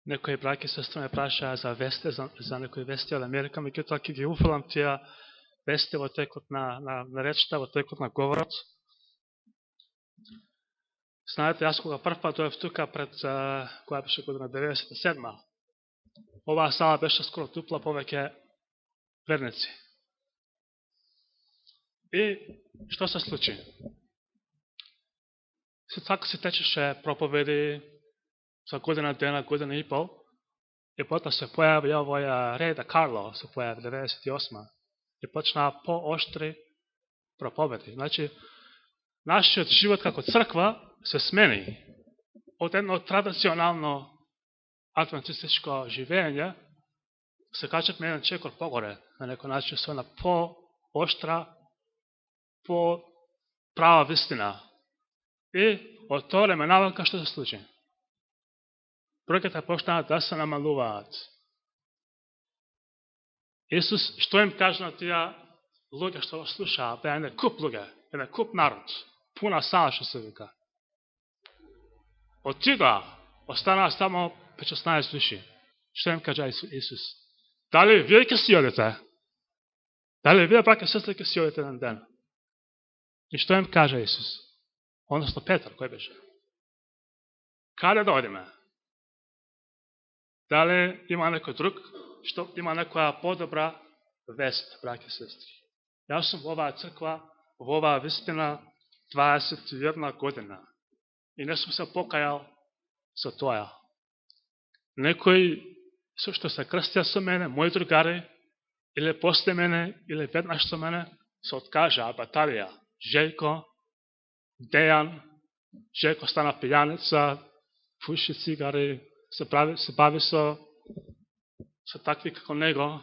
Некои браки се ме прашаа за весте, за некои вести од Америка, меѓутоа ќе ги уфалам тие вести во текот на речта, во текот на говорот. Знаете, јас кога прв пат дојав тука пред која беше година 97-ма, оваа сала беше скоро тупла повеќе верници. И што се случи? Се така се течеше проповеди за година дена, година и пол, и потоа се појави овој Реда Карло, се појави 98-ма, и почнаа по-оштри проповеди. Значи, нашиот живот како црква се смени од едно традиционално адвентистичко живење, се качавме еден чекор погоре, на некој начин со една по-оштра, по-права вистина. И од тоа време навака што се случи? Бројката почнаа да се намалуваат. Исус, што им кажа на тие луѓе што го слушаа, беа еден куп луѓе, еден куп народ, пуна сала што се вика. Од тога останаа само 15 души. Што им кажа Исус? Дали вие ќе си одите? Дали вие, браќа и сестри, ќе си одите еден ден? И што им кажа Исус? Односно Петар, кој беше? Каде да одиме? Дали има некој друг, што има некоја подобра вест, браќа и сестри? Јас сум во оваа црква, во оваа вистина 21 година. И не сум се покајал со тоа. Некои што се крстија со мене, мои другари, или после мене, или веднаш со мене, се откажаа баталија. Жејко, Дејан, Жејко стана пијаница, пуши цигари, се бави со такви како него.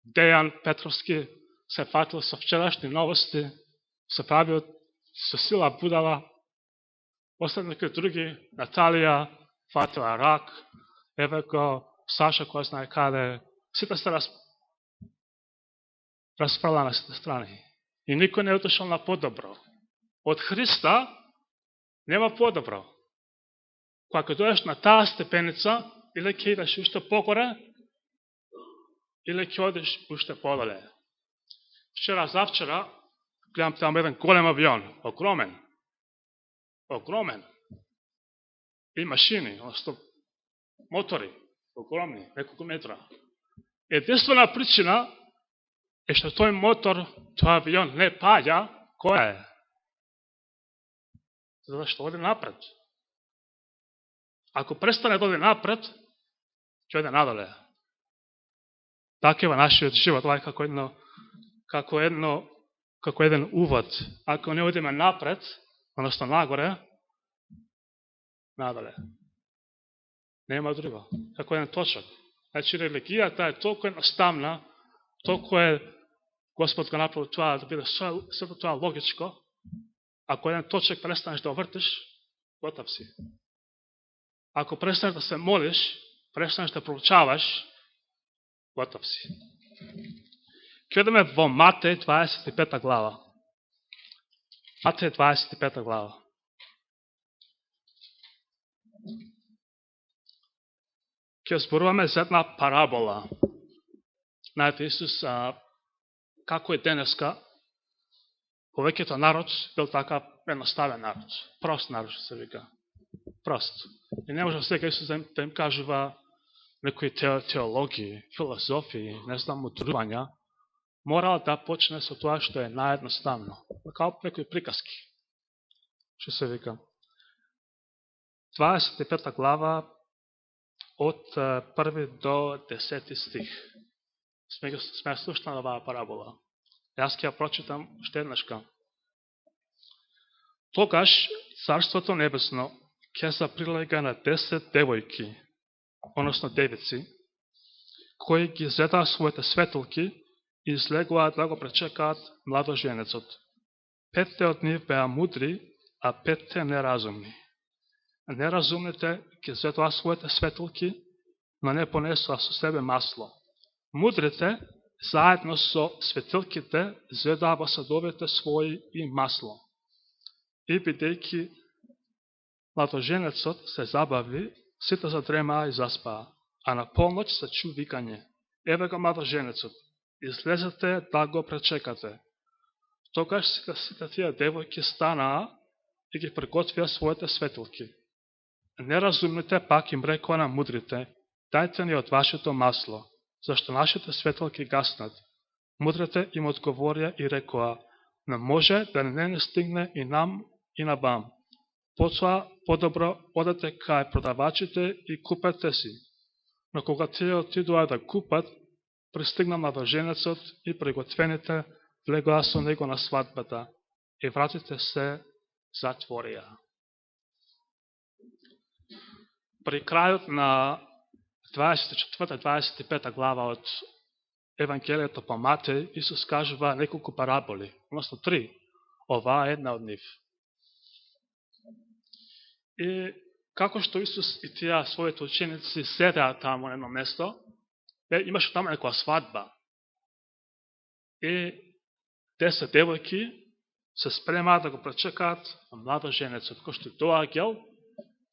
Дејан Петровски се фатил со вчерашни новости, се прави со сила будала. После некои други, Наталија, фатила рак, еве го Саша, кој знае каде, сите се расфрла на сите страни. И никој не отишол на подобро. Од Христа нема подобро. Кога дојдеш на таа степеница, или ќе идеш уште погоре, или ќе одиш уште подоле. Завчера, гледам таму еден голем авион, огромен. И машини, мотори, огромни, неколку метра. Единствена причина е што тој мотор, тој авион не паѓа, која е? Зашто оди напред. Ако престане да оди напред, ќе оди надоле. Така е во нашиот живот, ова е како еден увод. Ако не одиме напред, односно нагоре, надоле. Нема друго. Како еден точок. Значи, религијата е толку едноставна, толку е Господ го направи тоа да биде сето тоа логичко. Ако еден точек престанеш да вртиш, готов си. Ако престанеш да се молиш, престанеш да проучаваш, готов си. Ќе одиме во Матеј 25 глава. Матеј 25 глава. Ќе зборуваме за една парабола. Знаете, Исус, како е денеска, повеќето народ бил така едноставен народ. Прост народ, се вика. Прост. И не може сега Исус да им кажува некои теологии, философии, не знам, мудрувања. Морал да почне со тоа што е наедноставно. Како некои приказки. Што се вика. 25 глава од 1 до 10 стих. Сме слушнали оваа парабола. Јас ќе ја прочитам уште еднашка. Тогаш Царството Небесно ќе се прилега на 10 девојки, односно девици, кои ги зедаа своите светилки и излегуваат да го пречекаат младоженецот. 5 од нив беа мудри, а 5 неразумни. Неразумните ги зедаа своите светилки, но не понесоа со себе масло. Мудрите, заедно со светилките, зедаа во садовите своји и масло. И бидејќи младоженецот се забави, сите задремаа и заспаа. а на полноќ се чу викање: еве го младоженецот, излезете да го пречекате. Тогаш сите тие девојки станаа и ги приготвија своите светилки. Неразумните пак им рекоа на мудрите: дајте ни од вашето масло, зашто нашите светилки гаснат. Мудрите им одговорија и рекоа: не може да не стигне и нам и на вам. Потоа подобро одете кај продавачите и купете си. Но кога тие отидоа да купат, пристигна младоженецот и приготвените влегоа со него на свадбата и вратите се затворија. При крајот на 24-25 глава од Евангелието по Матеј, Исус кажува неколку параболи, односно 3. Оваа е една од нив. И како што Исус и тие своите ученици седеа таму на едно место, имаше таму некоја свадба. И 10 девојки се спремаат да го пречекаат младоженецот, кој што доаѓал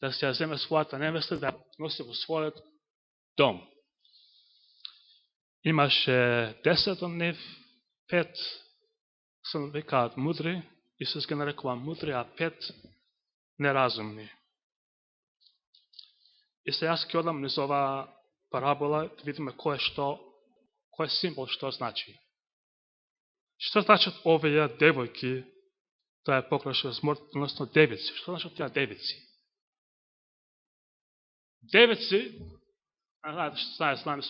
да се ја земе својата невеста, да носи во својот дом. Имаше 10 од нив, 5 се викаат мудри, Исус ги нарекува мудри, а 5 неразумни. И се јас ќе одам низ оваа парабола да видиме кој е символ, што значи. Што значат овие девојки да ја покраше смрт, односно девици? Што значат тие девици? Девици, знаеме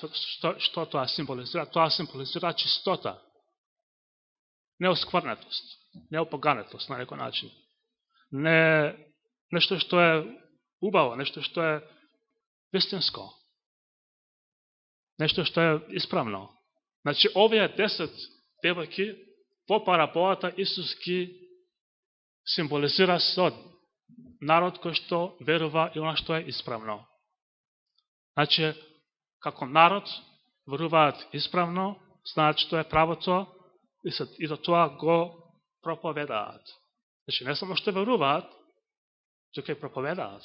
што тоа символизира? Тоа символизира чистота, неоскврнетост, неопоганетост на некој начин. Не нешто што е убаво, нешто што е вистинско, нешто што е исправно. Значи, овие 10 девојки во параболата Исус ги символизира со народ кој што верува и она што е исправно. Значи, како народ веруваат исправно, знаат што е правото и до тоа го проповедаат. Значи, не само што веруваат, тука и проповедаат.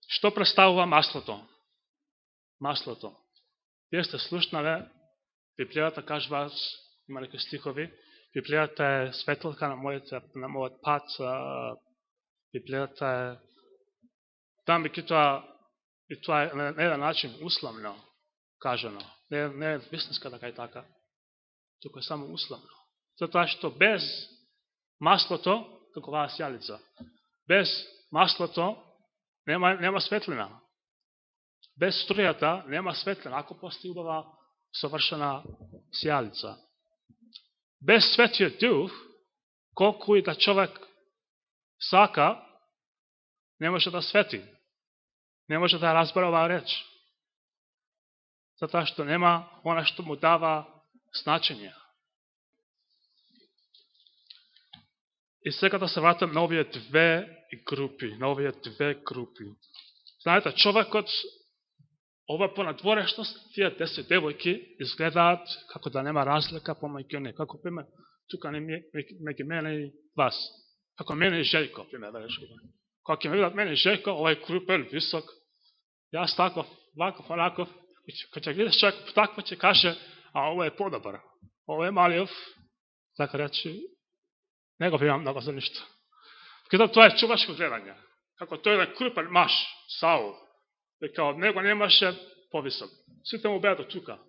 Што представува маслото? Маслото. Вие сте слушнале, Библијата кажува, има некои стихови, Библијата е светлка на мојот пат, Библијата е там и тоа е на еден начин условно кажано. Не е вистинска така и така. Тука е само условно. Затоа што без маслото, како оваа сјалица, без маслото нема светлина. Без струјата нема светлина, ако постои убава совршена сјалица. Без светиот дух, колку и да човек сака, не може да свети. Не може да разбере оваа реч. Затоа што нема она што му дава значење. И сега да се вратам на овие две групи. Знаете, човекот, ова по надворешност, тие 10 девојки изгледаат како да нема разлика помеѓу нив. Како пример, тука меѓу мене и вас. Како мене и Жејко, пример, да речем. Кога ќе ме видат мене и Жејко, овај крупен, висок, јас таков, ваков, онаков, кога ќе гледаш човек такво, ќе каже, а ова е подобар, ова е малиов, така речи, не го имам много за ништо. Кога тоа е човешко гледање. Како тој е крупен маж, Саул, дека од него немаше повисок. Сите му беа до тука.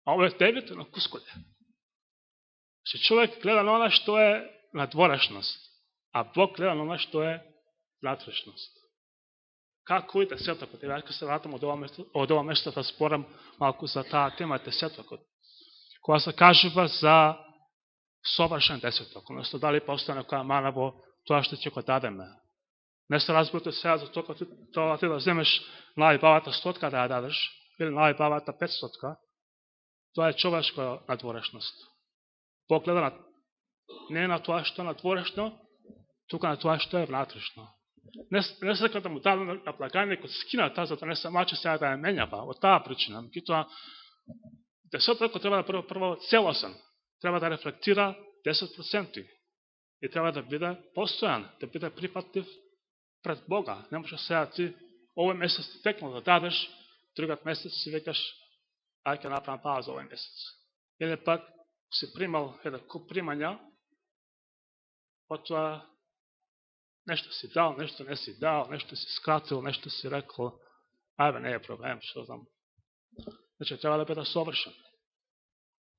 А ова е Девид на кусколе. Че човек гледа на она што е надворешност, а Бог гледа на она што е внатрешност. Како и десетокот? Ја се вратам од ова место да спорам малку за таа тема десетокот. Кога се кажува за совршен десеток, односно дали постои некоја мана во тоа што ќе го дадеме. Не се разберете сега за тоа ти да вземеш најбавата 100 да ја дадеш, или најбавата 500, тоа е човешка надворешност. Бог гледа не на тоа што е надворешно, тука на тоа што е внатрешно. Не сека да му даде на благајникот скината, за да не се маче сега да ја менјава, од таа причина. Меѓутоа, десетокот треба да прво целосен, треба да рефлектира 10% и треба да биде постојан, да биде прифатлив пред Бога. Не може сега ти овој месец ти текнал да дадеш, другиот месец си викаш, ај ќе направам пауза овој месец. Или пак си примал еден куп примања, потоа нешто си дал, нешто не си дал, нешто си скратил, нешто си рекол, ајбе, не е проблем, што знам. Значи, треба да биде совршен.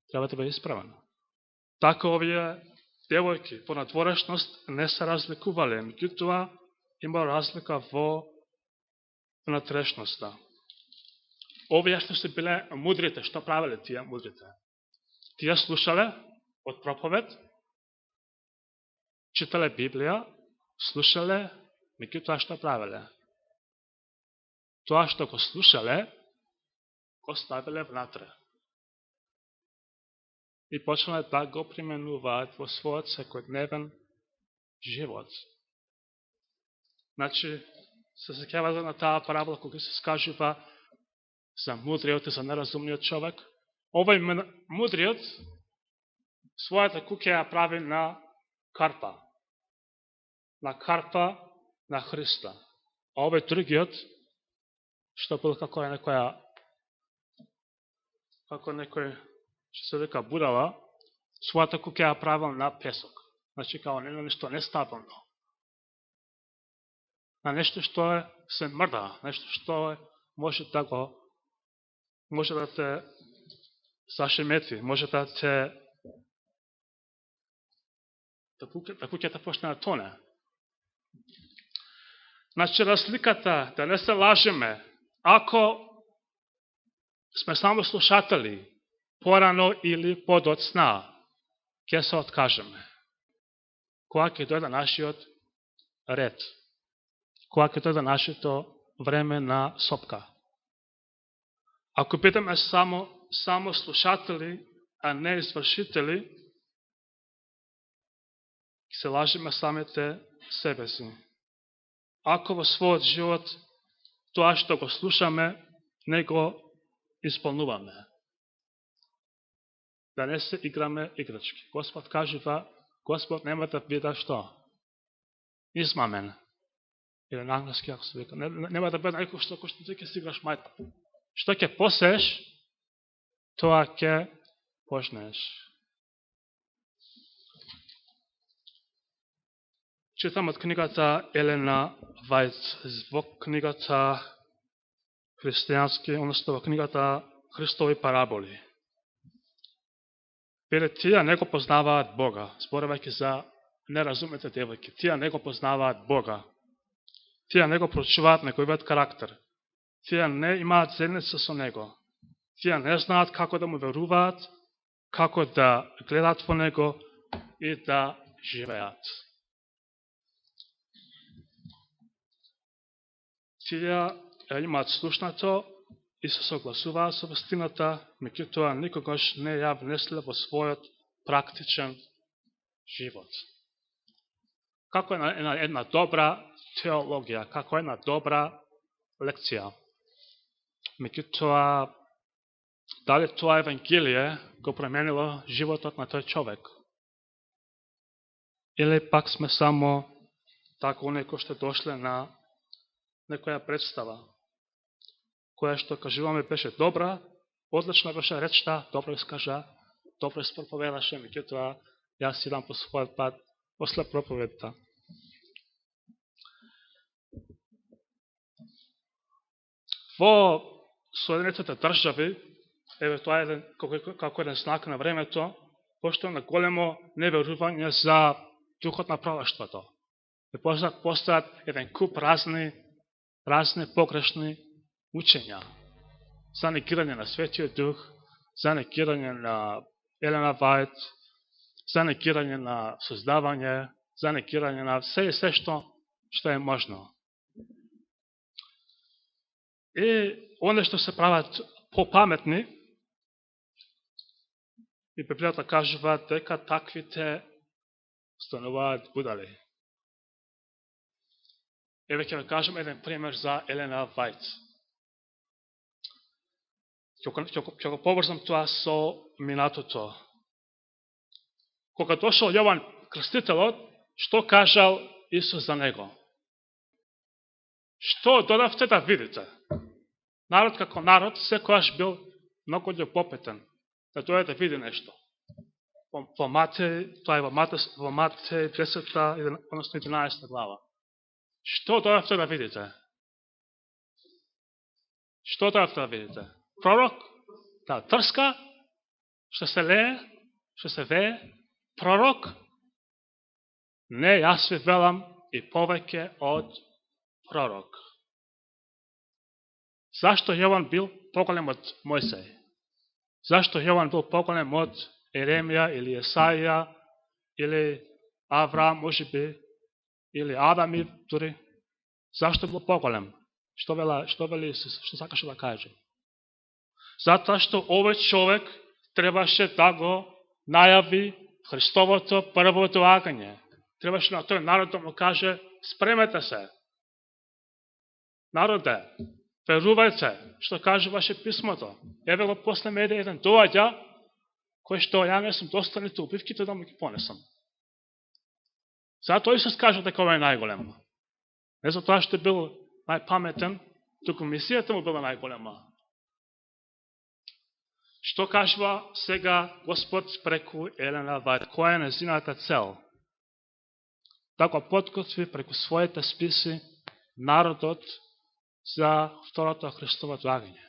Треба да биде исправен. Така овие девојки по надворешност не се разликувале, меѓутоа има разлика во внатрешноста. Овие што се биле мудрите, што правеле тие мудрите? Тие слушале од проповед, читале Библија, слушале, меѓутоа што правеле? Тоа што го слушале, го ставиле внатре. И почнале да го применуваат во својот секојдневен живот. Значи, се сеќавате на таа парабола кога се скажува за мудриот и за неразумниот човек. Овој мудриот својата куќа ја прави на карпа. На карпа на Христа. А овој другиот, што бил како некој, што се века будала, својата куќа ја правил на песок. Значи, као нешто нестабилно. На нешто што се мрда, нешто што може да те зашемети, може да те куќата почне да тоне. Значи, разликата, да не се лажеме, ако сме само слушатели, порано или подоцна, ќе се откажеме. Кога ќе дојде нашиот ред, кога ќе дојде нашето време на сопка. Ако бидеме само слушатели, а не извршители, се лажеме самите себе си. Ако во својот живот тоа што го слушаме, не го исполнуваме. Да не се играме играчки. Господ кажува, Господ нема да биде што? Измамен. Или на англиски, ако се вика. Нема да биде некој што ти ќе си играш мајта. Што ќе посееш, тоа ќе пожнеш. Читам од книгата Елена Вајт, во книгата христијански, односно во книгата Христови параболи. Веле, тие не го познаваат Бога, зборувајќи за неразумните девојки. Тие не го познаваат Бога. Тие не го прочуваат неговиот карактер. Тие не имаат заедница со Него. Тие не знаат како да му веруваат, како да гледаат во Него и да живеат. Тие имаат слушнато и се согласуваат со вистината, меѓутоа никогаш не ја внесле во својот практичен живот. Како една добра теологија, како една добра лекција. Меѓутоа, дали тоа Евангелие го променило животот на тој човек? Или пак сме само тако некој што дошле на некоја представа, која што кажуваме беше добра, одлична беше речта, добро искажа, добро испроповедаше, меѓутоа јас идам по својот пат после проповедта. Во Соединетите држави, еве тоа е како еден знак на времето, постои на големо неверување за духот на пророштвото. Постојат еден куп разни погрешни учења за негирање на Светиот Дух, за негирање на Елена Вајт, за негирање на создавање, за негирање на се што е можно. И онde што се прават попаметни, и Библијата кажува дека таквите стануваат будали. Еве ќе ви кажем еден пример за Елена Вајт. Ќе го поврзам тоа со минатото. Кога дошол Јован Крстителот, што кажал Исус за него? Што додавте да видите? Народ како народ секојаш бил многу љубопитен да дојде да види нешто. Во Матеј, тоа е во Матеј 10-та, односно 11 глава. Што додавте да видите? Што додавте да видите? Пророк? Да, трска? Што се лее? Што се вее? Пророк? Не, јас ви велам и повеќе од пророк. Зашто Јован бил поголем од Мојсеј? Зашто Јован бил поголем од Еремија или Есаија или Авраам, може би, или Адами дури? Зашто бил поголем? Што вели Исус? Што сакаше да каже? Затоа што овој човек требаше да го најави Христовото прво доагање. Требаше на тој народ да му каже: спремете се. Народе, верувајте што кажуваше писмото. Еве го после мене еден доаѓа, кој што ја не сум достоен ниту убивките да му ги понесам. Затоа Исус кажа дека ова е најголем. Не за тоа што бил најпаметен, туку мисијата му била најголема. Што кажува сега Господ преку Елена Вајд? Која е незината цел? Да го подготви преку своите списи народот за второто Христово доагање.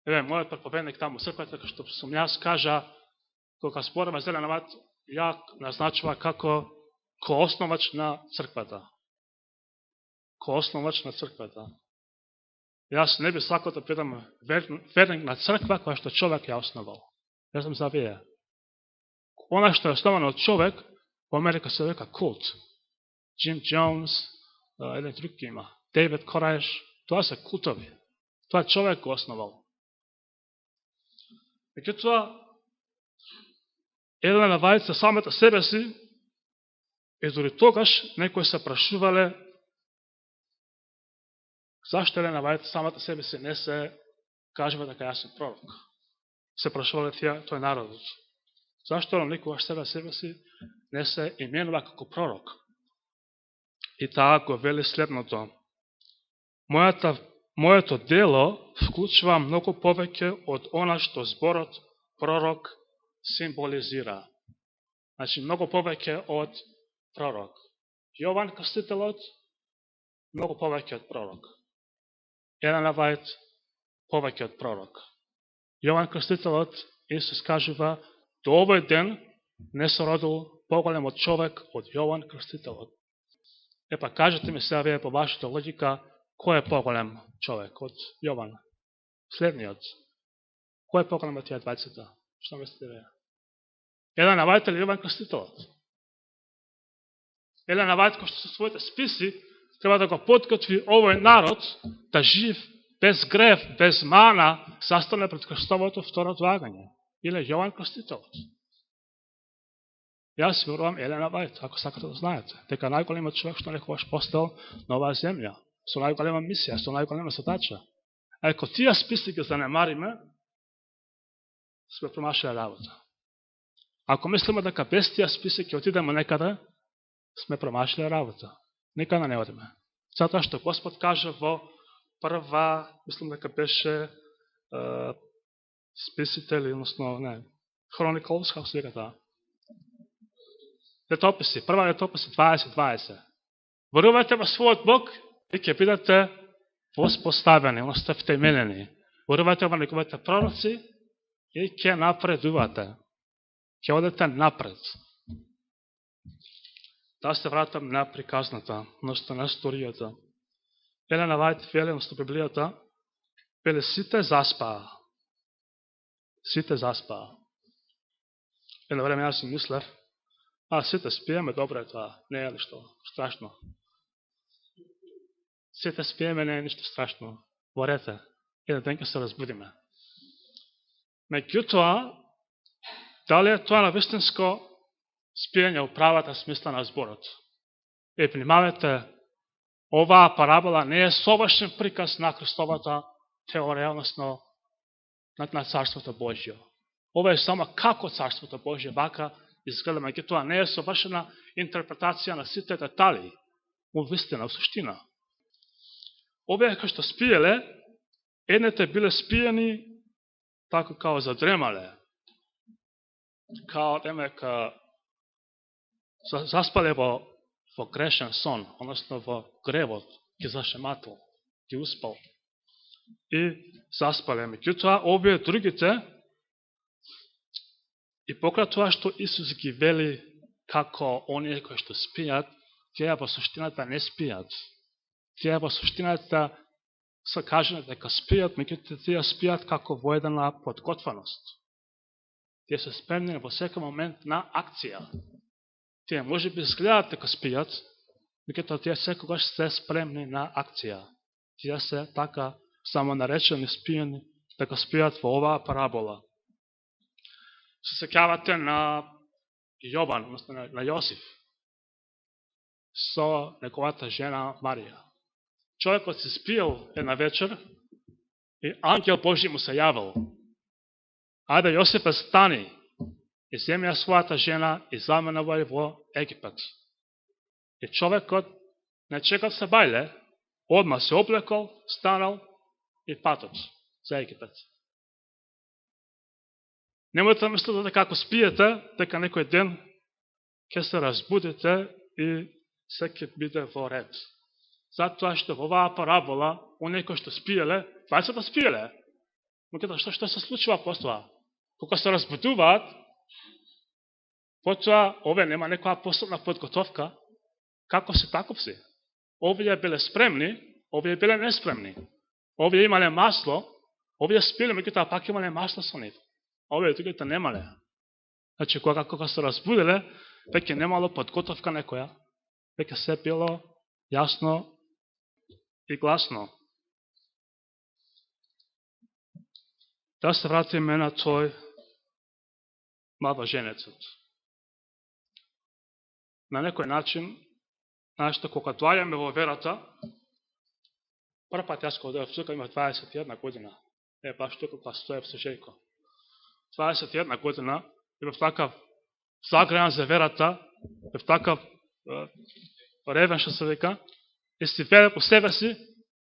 Еве, мојот проповедник таму црквата, што сум јас, кажа, кога збораме за Елена Вајд, ја назначува како коосновач на црквата. Коосновач на црквата. Јас не би сакал да бидам верник на црква која што човек ја основал. Јас сум за вие. Она што е основано од човек, во Америка се века култ. Джим Джонс, еден друг има, Дейвид Кораеш, тоа се култови. Тоа човек го основал. Меѓутоа, Елена Вајд за самата себе си, и дори тогаш некои се прашувале зашто Елена Вајд самата себе си не се кажува дека јас сум пророк. Се прашувале тој народот. Зашто никогаш себе си не се именува како пророк? И таа го вели следното: моето дело вклучува многу повеќе од она што зборот пророк символизира. Значи, многу повеќе од пророк. Јован Крстителот, многу повеќе од пророк. Елена Вајд, повеќе од пророк. Јован Крстителот, Исус кажува, до овој ден не се родил поголем од човек од Јован Крстителот. Епа, кажете ми сега вие по вашата логика, кој е поголем човек од Јован? Следниот. Кој е поголем од тие двајцата? Што мислите вие? Елена Вајд или Јован Крстителот? Елена Вајд, кој што со своите списи треба да го подготви овој народ да жив, без грев, без мана, застане пред Христовото второ доагање. Или Јован Крстителот. Јас верувам Елена Вајд, ако сакате да знаете, дека најголемиот човек што некогаш постал на оваа земја, со најголема мисија, со најголема задача. А ако тие списи ги занемариме, сме промашили работа. Ако мислиме дека без тие списи ќе отидеме некаде, сме промашили работа. Никаде не одиме. Затоа што Господ кажа во прва, мислам дека беше списите, или односно, не, Chronicles, како се века таа? Летописи, прва летописи 20:20. Верувајте во својот Бог и ќе бидете воспоставени, односно втемелени. Верувајте во неговите пророци и ќе напредувате. Ќе одете напред. Да се вратам на приказната, односно на историјата. Елена Вајд вели, односно Библијата, вели сите заспаа. Сите заспаа. Едно време јас си мислев, сите спиеме, добро е тоа, не е ништо страшно. Сите спиеме, не е ништо страшно. Борете, еден ден ќе се разбудиме. Меѓутоа, дали е тоа на вистинско спиење у правата смисла на зборот? Внимавајте, оваа парабола не е совршен приказ на Христовата теорија, односно на Царството Божјо. Ова е само како Царството Божјо вака изгледа, меѓутоа не е совршена интерпретација на сите детали, у вистина, у суштина. Овие кои што спиеле, едните биле спиени, тако као задремале. Као демека заспале во грешен сон, односно во гревот, ги зашематил, ги успал и заспале. Меѓутоа, овие другите, и покрај тоа што Исус ги вели како оние кои што спијат, тие во суштината не спијат. Тие во суштината се кажено дека спијат, меѓутоа тие спијат како во една подготвеност. Тие се спремни во секој момент на акција. Тие може би изгледаат дека спијат, меѓутоа тие секогаш се спремни на акција. Тие се така само наречени спиени, дека спијат во оваа парабола. Се сеќавате на Јован, односно на Јосиф, со неговата жена Марија. Човекот се спиел една вечер и ангел Божи му се јавил. Ајде, Јосифе, стани и земи ја својата жена и заменувај во Египет. И човекот не чекал се бајле, одма се облекол, станал и патот за Египет. Немојте да мислите дека ако спиете, дека некој ден ќе се разбудите и се ќе биде во ред. Затоа што во оваа парабола, оние кои што спиеле, двајцата спиеле. Но што се случува после? Кога се разбудуваат, потоа овие нема некоја посебна подготовка, како се таков си. Овие биле спремни, овие биле неспремни. Овие имале масло, овие спиеле, меѓутоа пак имале масло со нив. Овие другите немале. Значи, кога се разбуделе, веќе немало подготовка некоја, веќе се било јасно и гласно. Да се вратиме на тој младоженецот. На некој начин, нашто кога доаѓаме во верата, прв пат јас кога дојав тука имав 21 година. Баш тука кога стоев со Жејко. 21 година, бев такав загрејан за верата, бев такав ревен, што се вика, и си верав по себе си,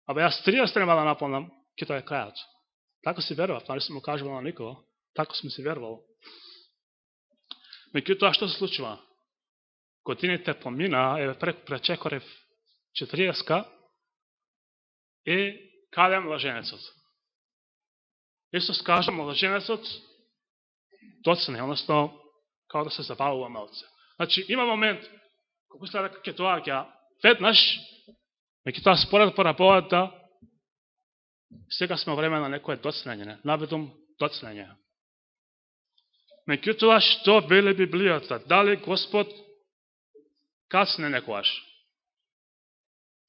јас 30 треба да наполнам, ќе тоа е крајот. Така си верував, тоа не сум му кажувал на никого, така сум си верувал. Меѓутоа, што се случува? Годините помина, пречекорев 40 и каде младоженецот? Исус кажа младоженецот доцне, односно, као да се забавува малце. Значи, има момент, кога мисля дека ќе доаѓа веднаш, меѓутоа според параболата, сега сме време на некое доцнење, наведум доцнење. Меѓутоа, што вели Библијата? Дали Господ кацне некојаш?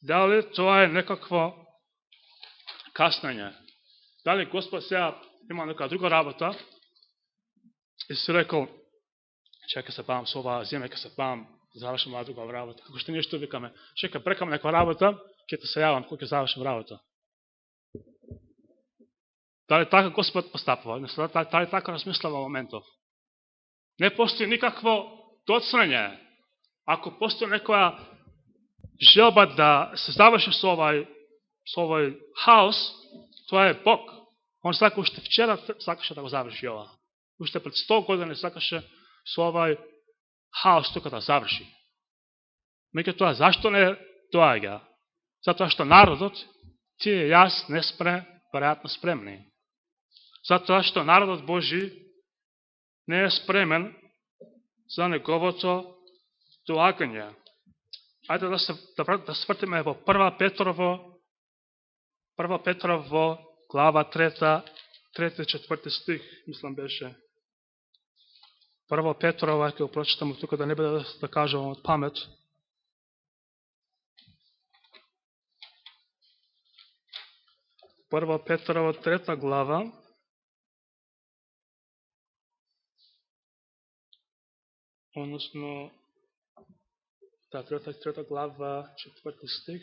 Дали тоа е некакво каснење? Дали Господ сега има нека друга работа и си рекол, чека се бавам со оваа земја, ке се бавам, завршам оваа друга работа. Како што ние што викаме, чека брекам некоја работа, ќе те се јавам, кога ќе завршам работа. Дали така Господ постапува? Дали така размисля во моментов? Не постои никакво доцнење. Ако постои некоја желба да се заврши со овој хаос, тоа е Бог. Он сака уште вчера сакаше да го заврши ова. Уште пред 100 години сакаше со овој хаос тука да заврши. Меѓутоа, зашто не доаѓа? Затоа што народот, тие јас не сме веројатно спремни. Затоа што народот Божи не е спремен за неговото доагање. Ајде да свртиме во 1 Петрово глава 3, 4 стих, мислам беше. 1 Петрово, ќе го прочитам тука да не биде да кажувам од памет. Прва Петрово 3 глава, односно, трета глава, 4 стих.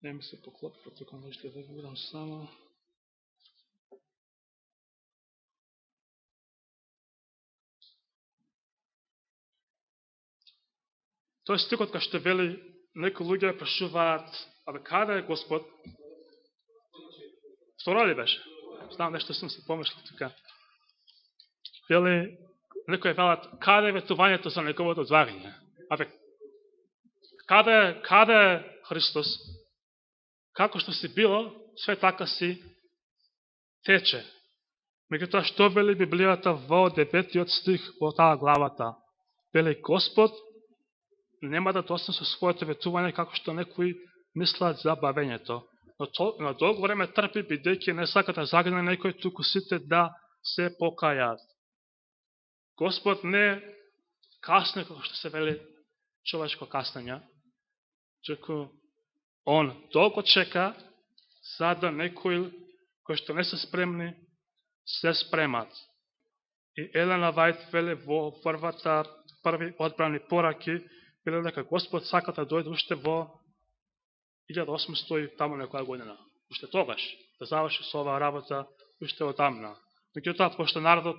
Не ми се поклопва, тука можете да видам само. Тој стикот кај што вели, некои луѓе прашуваат, каде е Господ? Втора ли беше? Знам, нешто сум се помишлил тука. Вели, некои велат, каде е ветувањето за неговото одвагање? Каде е Христос? Како што си било, све така си тече. Меѓутоа, што вели Библијата во 9 стих во таа главата? Вели, Господ нема да досне со своето ветување како што некои мислат за бавењето. Но долго време трпи, бидејќи не сака да загне некој, туку сите да се покајат. Господ не касне, како што се вели човечко каснење, туку Он долго чека, за да некои кои што не се спремни, се спремат. И Елена Вајт вели во први одбрани пораки, вели дека Господ сака да дојде уште во 1800 и таму некоја година. Уште тогаш, да заврши со оваа работа, уште одамна. Меѓутоа, пошто народот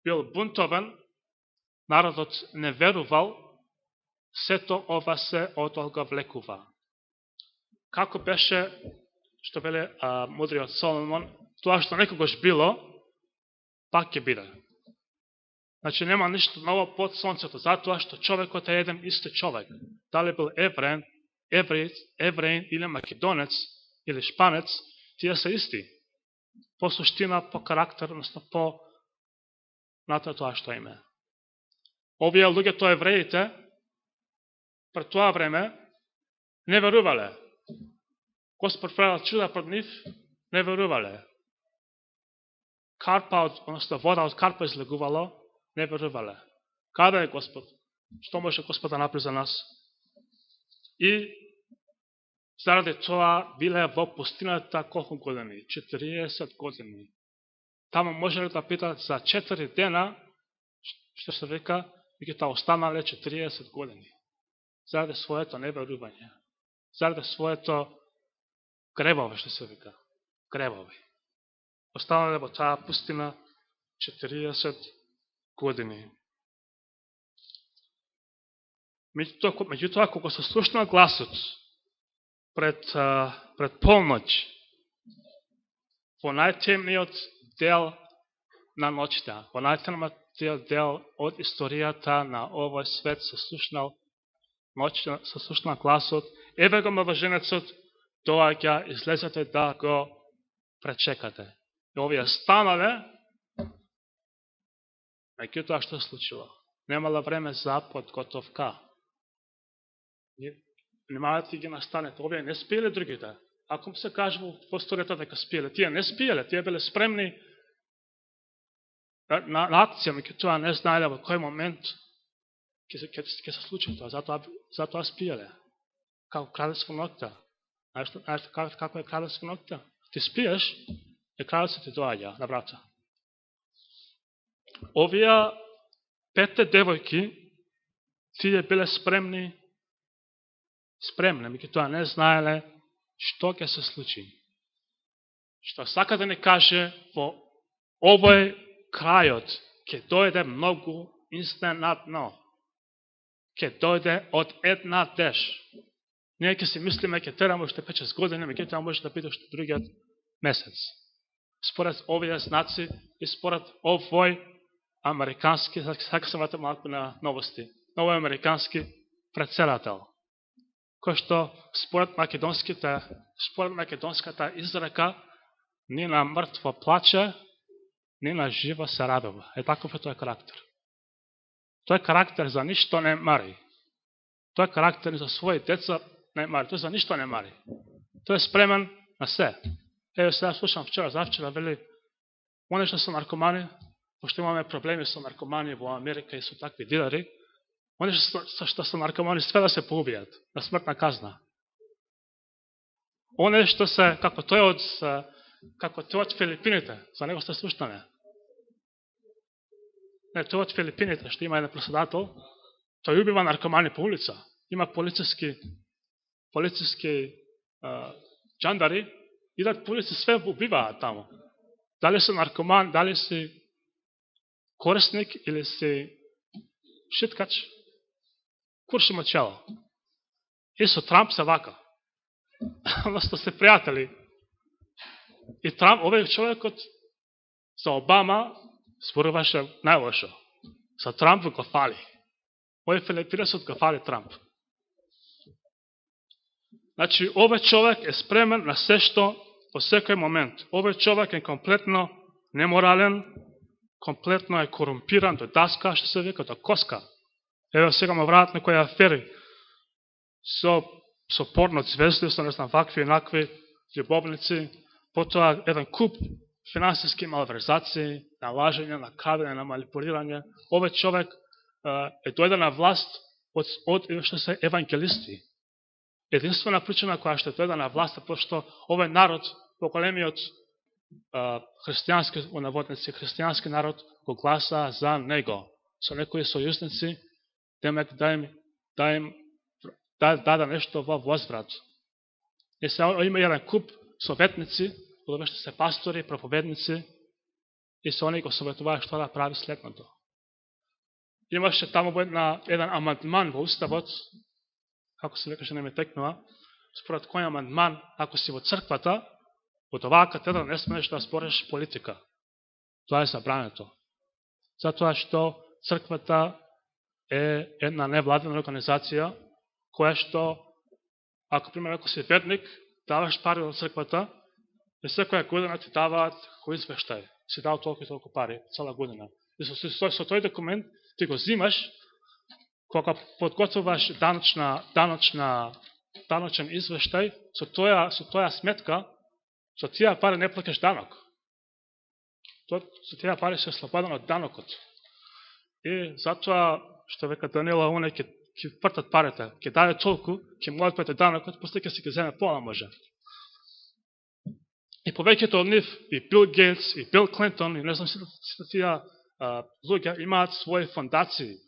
бил бунтовен, народот не верувал, сето ова се одолга влекува. Како беше, што вели мудриот Соломон, тоа што некогаш било, пак ќе биде. Значи, нема ништо ново под сонцето, затоа што човекот е еден исти човек. Дали бил евреин или македонец, или шпанец, тие се исти. По суштина, по карактер, односно по тоа што име. Овие луѓето евреите, пред тоа време, не верувале. Господ правил чуда пред нив, не верувале. Карпа, односно вода од карпа излегувало, не верувале. Каде е Господ? Што може Господ да направи за нас? И заради тоа биле во пустината колку години? 40 години. Тамо може ли да питат за 4 дена, што се века, меѓутоа останале 40 години. Заради своето неверување. Заради своето гребови, што се века. Гребови. Останале во таа пустина 40 години. Меѓутоа, кога се слушна гласот пред полноќ, во најтемниот дел на ноќта, во најтемниот дел од историјата на овој свет се слушна гласот, еве го младоженецот, доаѓа, излезете да го пречекате. И овие станале, меѓутоа што се случило? Немала време за подготовка. Немајте ги настанете. Овие не спиеле другите. Ако се каже во историјата дека спиеле, тие не спиеле, тие биле спремни на акција, меѓутоа не знаеле во кој момент ќе се случи тоа. Затоа спиеле. Како кралевска ноќта. Знаеш како е кралевска ноќта? Ти спиеш, и кралецот ти доаѓа на врата. Овие 5 девојки, тие биле спремни, меѓутоа не знаеле што ќе се случи. Што сака да не каже, во овој крајот ќе дојде многу изненадно. Ќе дојде од една деш. Ние ќе си мислиме, ќе тераме уште 5-6 години, меѓутоа може да биде уште другиот месец. Според овие знаци и според овој американски, сака се вратам малку на новости, овој американски председател, кој што според македонската изрека ни на мртво плаче, ни на живо се радува. Е таков е тој карактер. Тој карактер за ништо не мари. Тој карактер за своји деца не мари. Тој за ништо не мари. Тој е спремен на се. Еве сега слушам завчера, вели, они што се наркомани, пошто имаме проблеми со наркомани во Америка и со такви дилери, они што се наркомани све да се поубијат, на смртна казна. Они што се, како тој од Филипините, за него сте слушнане. Не, тој од Филипините, што има еден председател, тој убива наркомани по улица. Има полициски джандари, идат по улица, све убиваат таму. Дали си наркоман, дали си корисник или си шиткач, куршимо чело. И со Трамп се вака. Односто се пријатели. И Трамп, овој човекот, за Обама зборуваше најлошо. За Трамп го фали. Овој филипинецот го фали Трамп. Значи, овој човек е спремен на се што во секој момент. Овој човек е комплетно неморален, комплетно е корумпиран до даска, што се века, до коска. Ево сега ме враат на кои афери со порно звезди, со не знам вакви и накви љубовници, потоа еден куп финансиски малверзации, на лажење, на крадење, на манипулирање. Овој човек е дојде на власт од што се евангелисти. Единствена причина која што дојде на власт е пошто овој народ, поголемиот христијански, наводници, христијански народ го гласа за него. Со некои сојузници, демек да им даде нешто во возврат. И се има еден куп советници, кога што се пастори, проповедници, и се они го советуваат што да прави следното. Имаше таму еден амандман во Уставот, како се векаше, не ме текнува, според кој амандман, ако си во црквата, од оваа катедра не смееш да спориш политика. Тоа е забрането. Затоа што црквата е една невладена организација, која што, пример, ако си верник, даваш пари од црквата, и секоја година ти даваат кој извештај. Си дал толку и толку пари, цела година. И со тој документ ти го зимаш, кога подготвуваш даночен извештај, со тоја сметка, со тие пари не плакаш данок. Со тие пари се слободен од данокот. И затоа, што века Данила, уне ќе вртат парите, ќе даде толку, ќе му одпете данокот, после ќе си ќе земе пола може. И повеќето од нив, и Бил Гейтс, и Бил Клинтон, и не знам сите тие луѓе имаат своји фондации,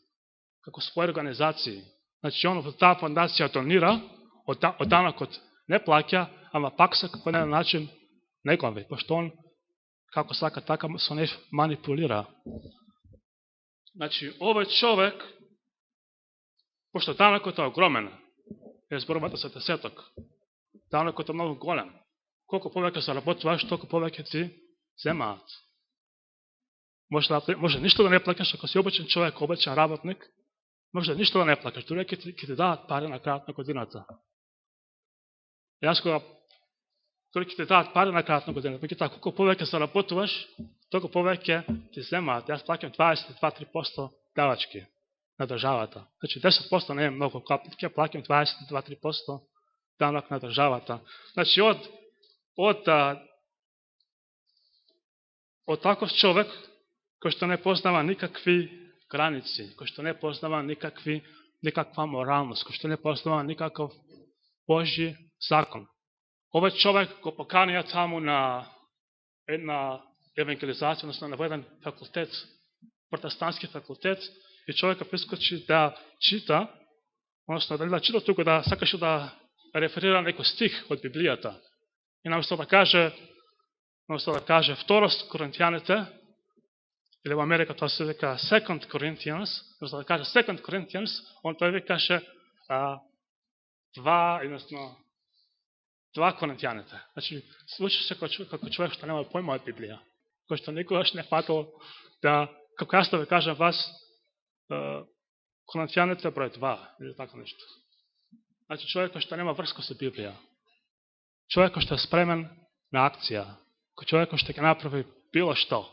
како своји организации. Значи, он во таа фондација донира, од данокот не плаќа, ама пак се како на начин негови, пошто он, како сака така, со нив манипулира. Значи, овој човек, пошто данокот е огромен, е зборувате со десеток, данокот е многу голем. Колку повеќе заработуваш, толку повеќе ти земаат. Може ништо да не плакаш, ако си обичен човек, обичен работник, може ништо да не плакаш, дури ќе ти дадат пари на крајот на годината. Јас кога тој ќе ти дадат пари на крајот на годината, меѓутоа колку повеќе заработуваш, толку повеќе ти земаат. Јас плакам 22-3% давачки на државата. Значи 10% не е многу, ќе плакам 22-3% данок на државата. Значи од таков човек кој што не познава никакви граници, кој што не познава никаква моралност, кој што не познава никаков Божи закон. Овој човек го поканија таму на една евангелизација, односно на еден факултет, протестантски факултет, и човекот прискочи да чита, односно да чита тука, да сакаше да реферира некој стих од Библијата. И наместо да каже 2 Коринтијаните, или во Америка тоа се века 2 Corinthians, наместо да каже 2 Corinthians, он тој викаше 2 Коринтијаните. Значи, случи се како човек што нема појма од Библија, кој што никогаш не фатил да, како јас да ви кажам вас, Коринтијаните број 2, или така нешто. Значи, човек кој што нема врска со Библија, човек кој што е спремен на акција, човек кој што ќе направи било што.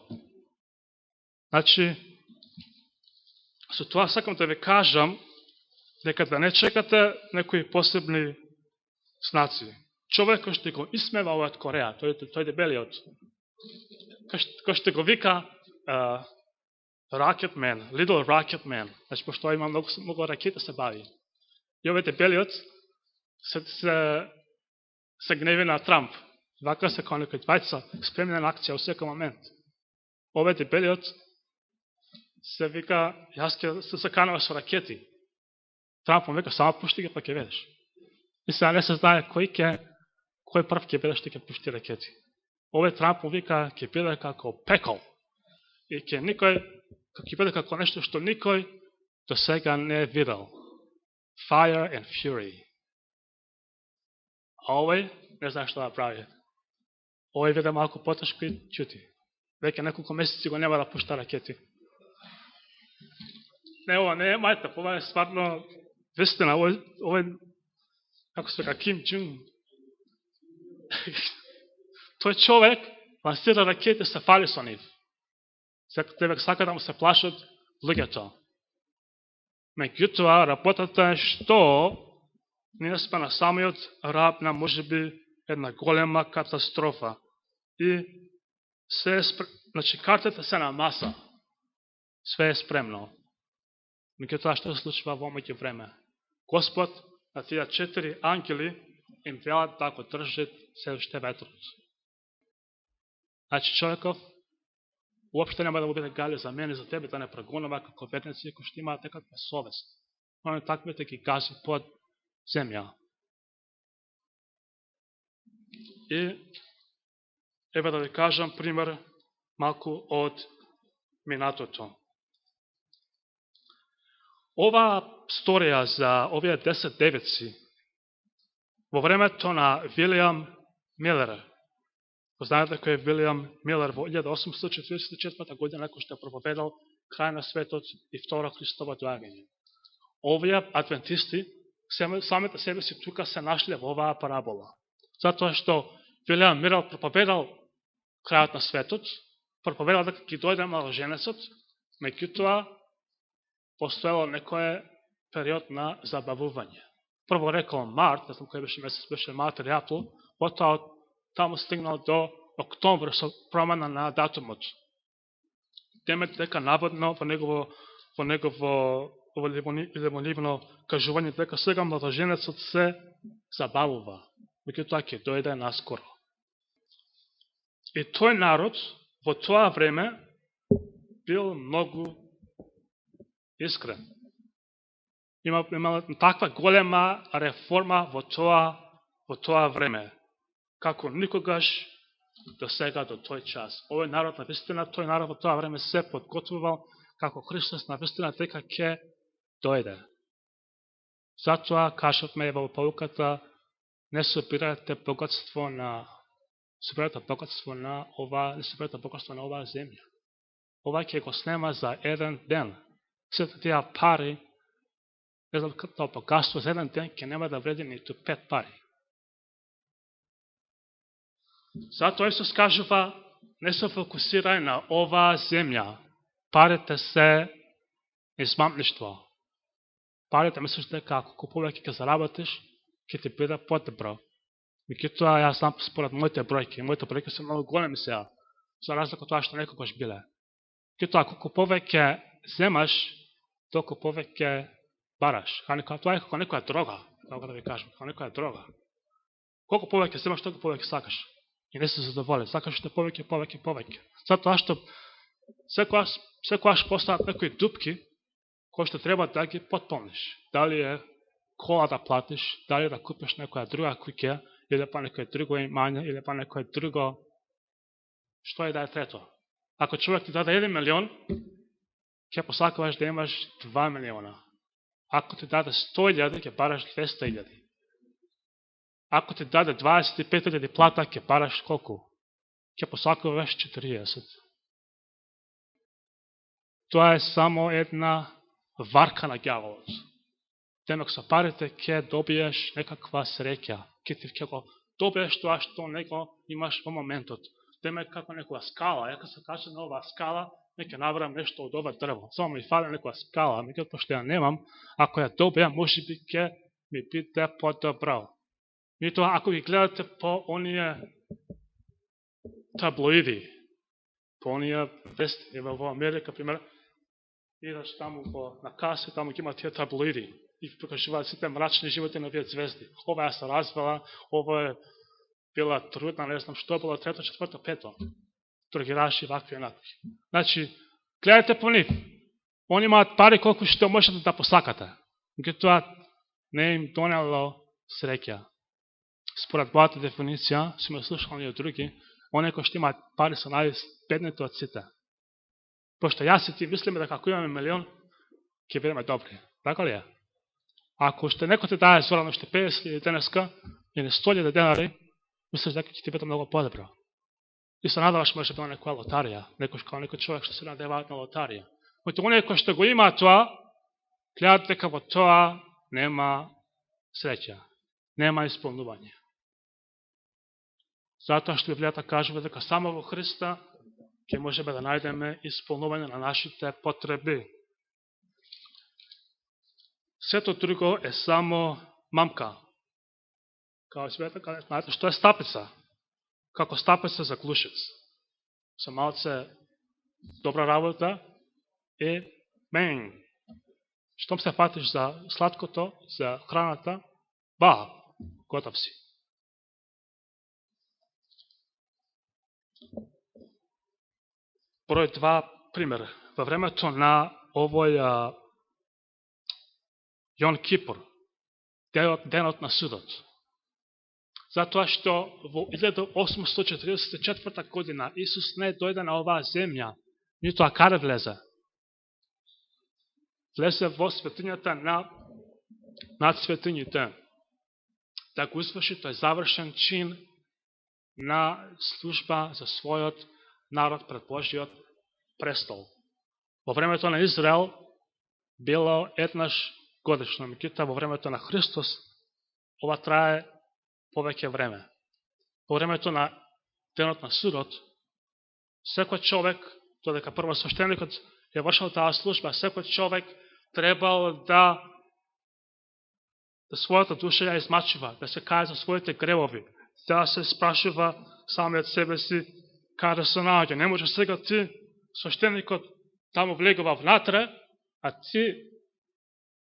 Значи, со тоа сакам да ви кажам дека да не чекате некои посебни знаци. Човек кој што го исмева овој од Кореја, тој дебелиот, кој што го вика Rocket Man, Little Rocket Man, значи, пошто има многу ракета се бави. И овој дебелиот се гневи на Трамп. Вака се кој некој двајца спремни на акција во секој момент. Овој дебелиот се вика, јас ќе се заканува со ракети. Трамп му вика, само пушти ги, па ќе ведеш. И сега не се знае кој прв ќе биде што ќе пушти ракети. Овој Трамп му вика, ќе биде како пекол. И ќе биде како нешто што никој до сега не е видел. fire and fury. A овој не знае што да прави. Овој виде малку потешко и чути. Веќе неколку месеци го нема да пушта ракети. Не, ова не е мајта, ова е стварно вистина. Овој како се века, Ким Джун. Тој човек лансира ракети, се фали со нив. Тебе сака да му се плашат луѓето. Меѓутоа, работата е што ние сме на самиот раб на можеби една голема катастрофа. И се значи картите се на маса. Све е спремно. Меѓутоа што се случва во меѓувреме? Господ на тие 4 ангели им велат да го држат се уште ветрот. Значи човеков уопште нема да му биде гале за мене и за тебе да не прогонува како верници кои што имаат некаква совест. Он таквите ги гази под земја. И еве да ви кажам пример малку од минатото. Ова сторија за овие 10 девици во времето на Вилијам Милер. Познаете кој е Вилијам Милер во 1844 година, кој што проповедал крај на светот и второ Христово доаѓање. Овие адвентисти самите себе си тука се нашли во оваа парабола. Затоа што Вилијам Милер проповедал крајот на светот, проповедал дека ќе дојде младоженецот, меѓутоа постоело некој период на забавување. Прво рекол март, не знам кој беше месец, беше март или април, потоа таму стигнал до октомври со промена на датумот. Темет дека наводно во негово илемонивно кажување дека сега младоженецот се забавува, меѓутоа ќе дојде наскоро. И тој народ во тоа време бил многу искрен. Имал таква голема реформа во тоа време, како никогаш до сега, до тој час. Овој народ на вистина, тој народ во тоа време се подготвувал како Христос на вистина дека ќе дојде. Затоа кажавме во поуката, не собирате богатство на оваа земја. Ова ќе го снема за еден ден. Сите тие пари, не знам како богатство за еден ден ќе нема да вреди ниту 5 пари. Затоа Исус кажува, не се фокусирај на оваа земја. Парите се измамништво. Парите мислиш дека ако повеќе ќе заработиш, ќе ти биде подобро. Меѓутоа, јас знам според моите бројки се многу големи сега, за разлика од тоа што некогаш биле. Меѓутоа, ако повеќе земаш, толку повеќе бараш. Тоа е како некоја дрога, како да ви кажам, како некоја дрога. Колку повеќе земаш, толку повеќе сакаш. И не се задоволен, сакаш уште повеќе. Затоа што секојаш постават некои дупки, кои што треба да ги потполниш. Дали е кола да платиш, дали да купиш некоја друга куќа, или па некој друго имање, или па некој друго, што е да е трето. Ако човек ти даде 1 милион, ќе посакуваш да имаш 2 милиона. Ако ти даде 100.000, ќе бараш 200.000. Ако ти даде 25.000 плата, ќе бараш колку? Ќе посакуваш 40. Тоа е само една варка на ѓаволот. Демек со парите ќе добиеш некаква среќа. Ќе го добиеш тоа што него имаш во моментот. Демек како некоја скала. Ја се кажа на оваа скала, не ќе набрам нешто од ова дрво. Само ми фали некоја скала, меѓутоа што ја немам, ако ја добија, можеби ќе ми биде подобро. Меѓутоа, ако ги гледате по оние таблоиди, по оние вести, во Америка, пример, идаш таму на каси, таму ќе има тие таблоиди и покажуваат сите мрачни животи на овие звезди. Ова ја се развела, ова е била трудна, не знам што било, трето, четврто, пето. Торгираши, вакви и накви. Значи, гледате по нив. Они имаат пари колку што можете да посакате. Меѓутоа не им донело среќа. Според мојата дефиниција, сме слушали од други, оние кои што имаат пари се најбедните од сите. Пошто јас и ти мислиме дека ако имаме 1 милион, ќе бидеме добри. Така ли е? Ако ще некој ти дае зорано уште 50.000 денеска или 100.000 денари, мислиш дека ќе ти биде многу подобро. И се надаваш може била некоја лотарија, некој човек што се надеваат на лотарија. Моите оние кои што го има тоа, гледат дека во тоа нема среќа, нема исполнување. Затоа што Библијата кажува дека само во Христа ќе можеме да најдеме исполнување на нашите потреби. Сето друго е само мамка. Као света, знаете што е стапица? Како стапица за глушец. Со малце добра работа и мен. Штом се фатиш за сладкото, за храната, готов си. Број 2 пример. Во времето на овој Јон Кипур, денот на судот. Затоа што во 1844 година Исус не дојде на оваа земја, ниту каде влезе. Влезе во светињата на светињите. Да го изврши тој завршен чин на служба за својот народ пред Божиот престол. Во времето на Израел било еднаш годишно, меѓутоа во времето на Христос ова трае повеќе време. Во времето на денот на судот, секој човек, додека првосвещеникот ја вршил таа служба, секој човек требал да својата душа ја измачува, да се кае за своите гревови, да се спрашува самиот себе си каде се наоѓа. Не може сега ти, свещеникот, таму влегува внатре, а ти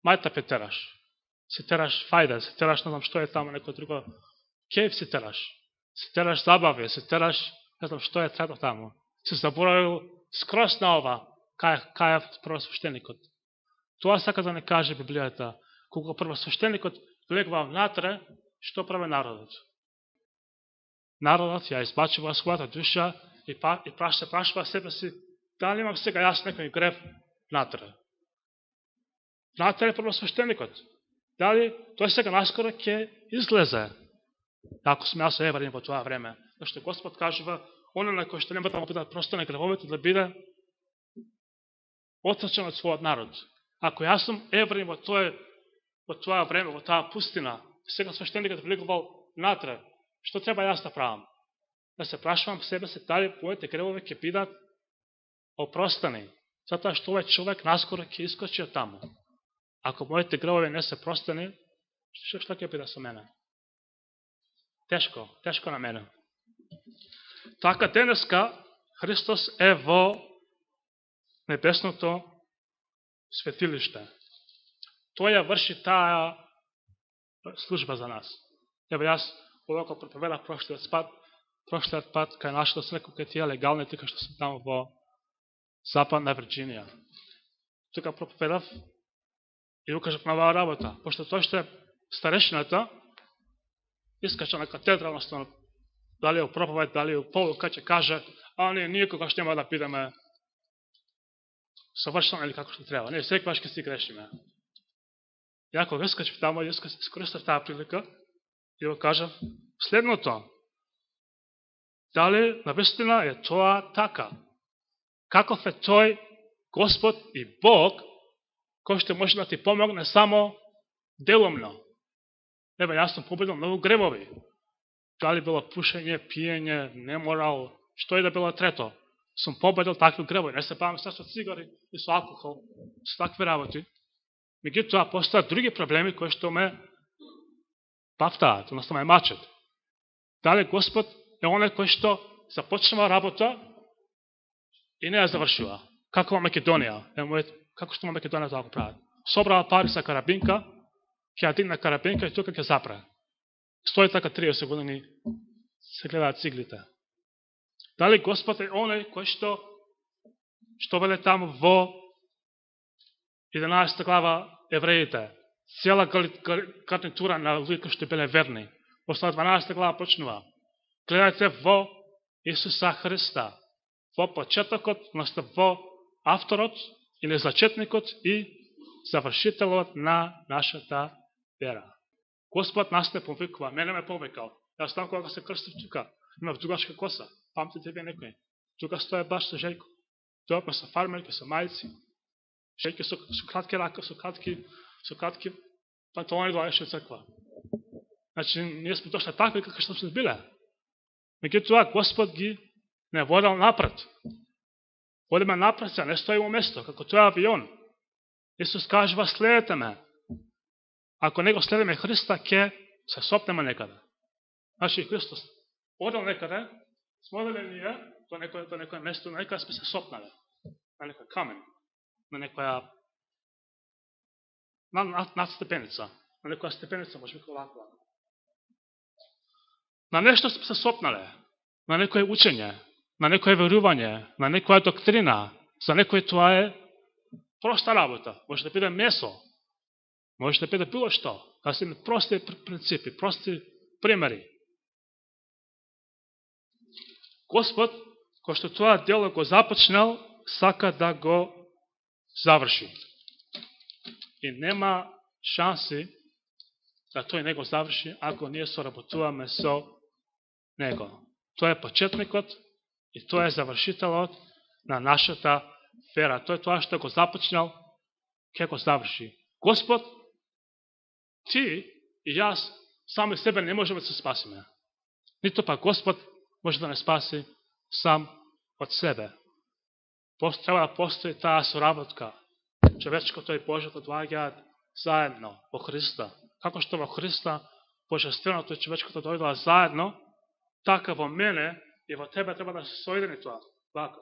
мајта пе тераш. Се тераш фајда, се тераш, не знам што е таму, некој друго кејф се тераш. Се тераш забави, се тераш, не знам што е трето таму. Се заборавил скрос на ова, кај е првосвещеникот. Тоа сака да не каже Библијата. Кога првосвещеникот влегува внатре, што прави народот? Народот ја избачува својата душа и се прашува себе си, дали имам сега јас некој грев внатре? Внатре е првосвещеникот. Дали тој сега наскоро ќе излезе? Ако сме јас еврин во тоа време. Зашто Господ кажува, оно на кој што нема да му бидат простени гревовите, да биде отсечен од својот народ. Ако јас сум еврин во тоа време, во таа пустина, сега свещеникот влегувал натре, што треба јас да правам? Да се прашувам себе се дали моите гревови ќе бидат опростени, затоа што овој човек наскоро ќе искочи од таму. Ако моите гревови не се простени, што ќе биде со мене? Тешко на мене. Така денеска Христос е во небесното светилиште. Тој ја врши таа служба за нас. Ево јас, овако проповедав прошлиот пат, кај нашата црква, кај тие легални, тука што сум таму во Западна Вирџинија. Тука проповедав и укажав на оваа работа. Пошто тој што е старешината, искача на катедра, односно, дали е проповед, дали е полука, ќе каже, ние никогаш нема да бидеме совршено или како што треба. Не, секогаш ќе си грешиме. Ја кога искачав таму, искористав таа прилика и го кажав следното. Дали навистина е тоа така? Каков е тој Господ и Бог, кој што може да ти помогне само деломно? Ева, јас сум победил многу гревови. Дали било пушење, пиење, неморал, што и да било трето. Сум победил такви гревови. Не се бавам со цигари и со алкохол, со такви работи. Меѓутоа, постојат други проблеми кои што ме пафтаат, односно ме мачат. Дали Господ е оној кој што започнува работа и не ја завршува. Како во Македонија. Како што во Македонија тоа го прават. Собрава пари за карабинка, ќе ја дигне карабинка и тука ќе запре. Стои така 30 години, се гледаат циглите. Дали Господ е оној кој што веле таму во 11 глава Евреите, цела гарнитура на луѓе што биле верни. После 12 глава почнува. Гледајте во Исуса Христа, во почетокот, во авторот или зачетникот и завршителот на нашата вера. Господ нас не повикува, мене ме повикал. Јас там кога се крстив тука, имав дугашка коса, памтите вие некој. Тука стоја баш со Жејко. Тоа со фармерки, со мајци. Жејко со кратки рака, со кратки панталони доаѓаше црква. Значи, ние сме точно такви како што сме биле. Меѓутоа, Господ ги не водел напред. Водиме напред се, не стоимо место, како тој авион. Исус кажува, следете ме. Ако не го следиме Христа, ќе се сопнеме некаде. Значи, Христос одел некаде, сме одели ние, до некој место, на некаде сме се сопнале. На некој камен, на некоја над степеница, на некоја степеница, може би лаква. На нешто сме се сопнале, на некој учење, на некој верување, на некоја доктрина, за некој тоа е проста работа. Може да биде месо, може да биде било што, да се прости принципи, прости примери. Господ, кој што тоа дело го започнал, сака да го заврши. И нема шанси да тој не го заврши, ако ние соработуваме со него. Тој е почетникот и тој е завршителот на нашата вера. Тој тоа што го започнал, ќе го заврши. Господ, ти и јас сами себе не можеме да се спасиме. Нито па Господ може да не спаси сам од себе. Треба да постои таа соработка. Човечкото и Божјото доаѓаат заедно во Христа. Како што во Христа Божественото и човечкото дојдоа заедно, така во мене и во тебе треба да се соедини тоа. Вака.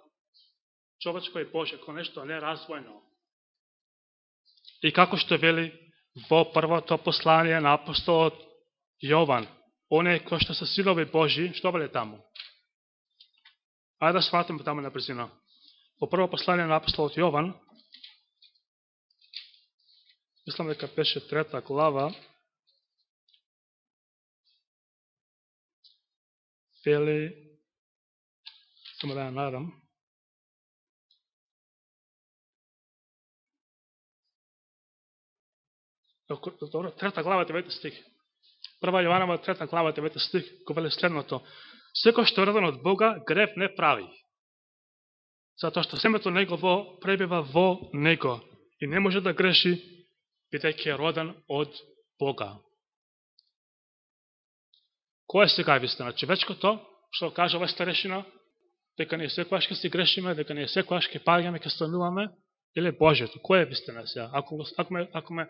Човечко и Божје, ко нешто нераздвојно. И како што вели во првото послание на апостолот Јован, оне кој што се силови Божи, што вели таму? Ајде да сватиме таму на брзина. Во прво послание на апостолот Јован, мислам дека беше 3 глава, вели, само да ја надам, добро, 3 глава, 9 стих. Прва Јованова, 3 глава, 9 стих, го вели следното. Секој што е роден од Бога, грев не прави. Затоа што семето негово пребива во него и не може да греши, бидејќи е роден од Бога. Кој е сега вистина? Човечкото, што кажа ова старешина, дека ние секојаш ќе си грешиме, дека ние секојаш ќе паѓаме, ќе стануваме, или Божјето? Кој е вистина сега? Ако ме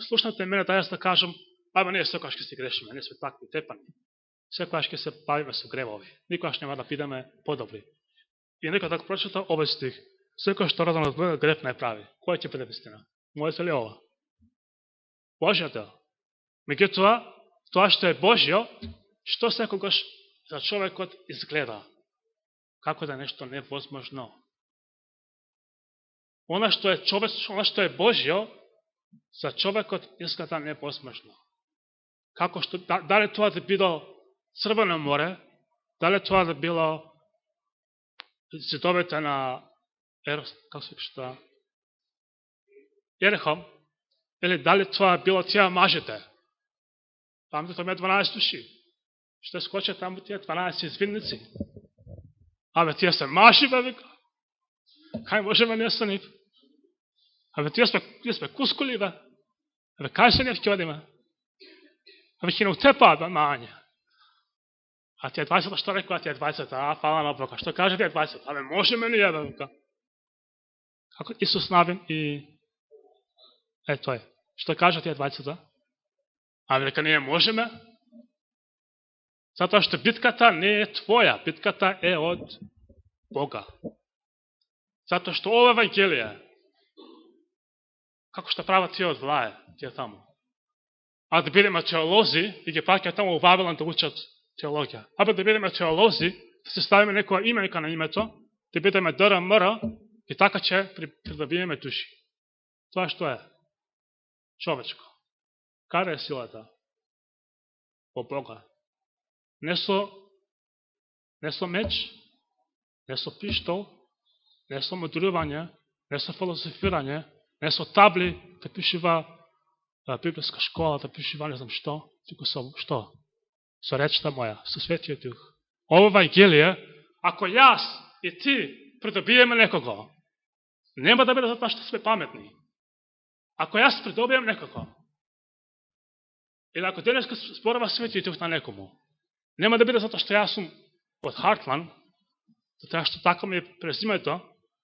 слушнате мене, да јас да кажам, абе ние секојаш ќе си грешиме, ние сме такви тепани. Секојаш ќе се павиме со гревови. Никогаш нема да бидеме подобри. И некој така прочита овој стих. Секој што роден од Бога грев не прави. Кој ќе биде вистина? Може ли ова? Божјата. Меѓутоа, тоа што е Божјо, што секогаш за човекот изгледа како да е нешто невозможно. Она што е човечно, она што е Божјо, за човекот изгледа невозможно. Како што, дали тоа да било Црвено море, дали тоа да било зидовете на Ерехом, или дали тоа било тие мажите. Таму тоа ме 12 души. Што скочат таму тие 12 извинници. Абе, тие се мажи, бе, вика. Кај можеме ние со нив? Абе, тие сме кускули, бе. Абе, кај се нив ќе одиме? Абе, ќе не утепаат, бе, мање. А тие 20, што рекоа тие 20? Фала на Бога. Што каже тие 20? Абе, можеме ние, бе, вика. Како Исус Навин и тој. Што каже тие 20? Абе, дека ние можеме? Затоа што битката не е твоја, битката е од Бога. Затоа што ова Евангелие, како што прават тие од влае, тие таму. А да бидеме теолози и ги праќаат таму во Вавилон да учат теологија. Абе да бидеме теолози, да се ставиме некоја именка на името, да бидеме ДРМР и така ќе придобиеме души. Тоа што е? Човечко. Каде е силата? Во Бога. Не со меч, не со пиштол, не со мудрување, не со философирање, не со табли, да пишува библиска школа, да пишува не знам што, туку со што? Со речта моја, со Светиот Дух. Ова Евангелие, ако јас и ти придобиеме некого, нема да биде затоа што сме паметни. Ако јас придобием некого, или ако денеска зборува Светиот Дух на некому, нема да биде затоа што јас сум од Хартлан, затоа што така ми е презимето,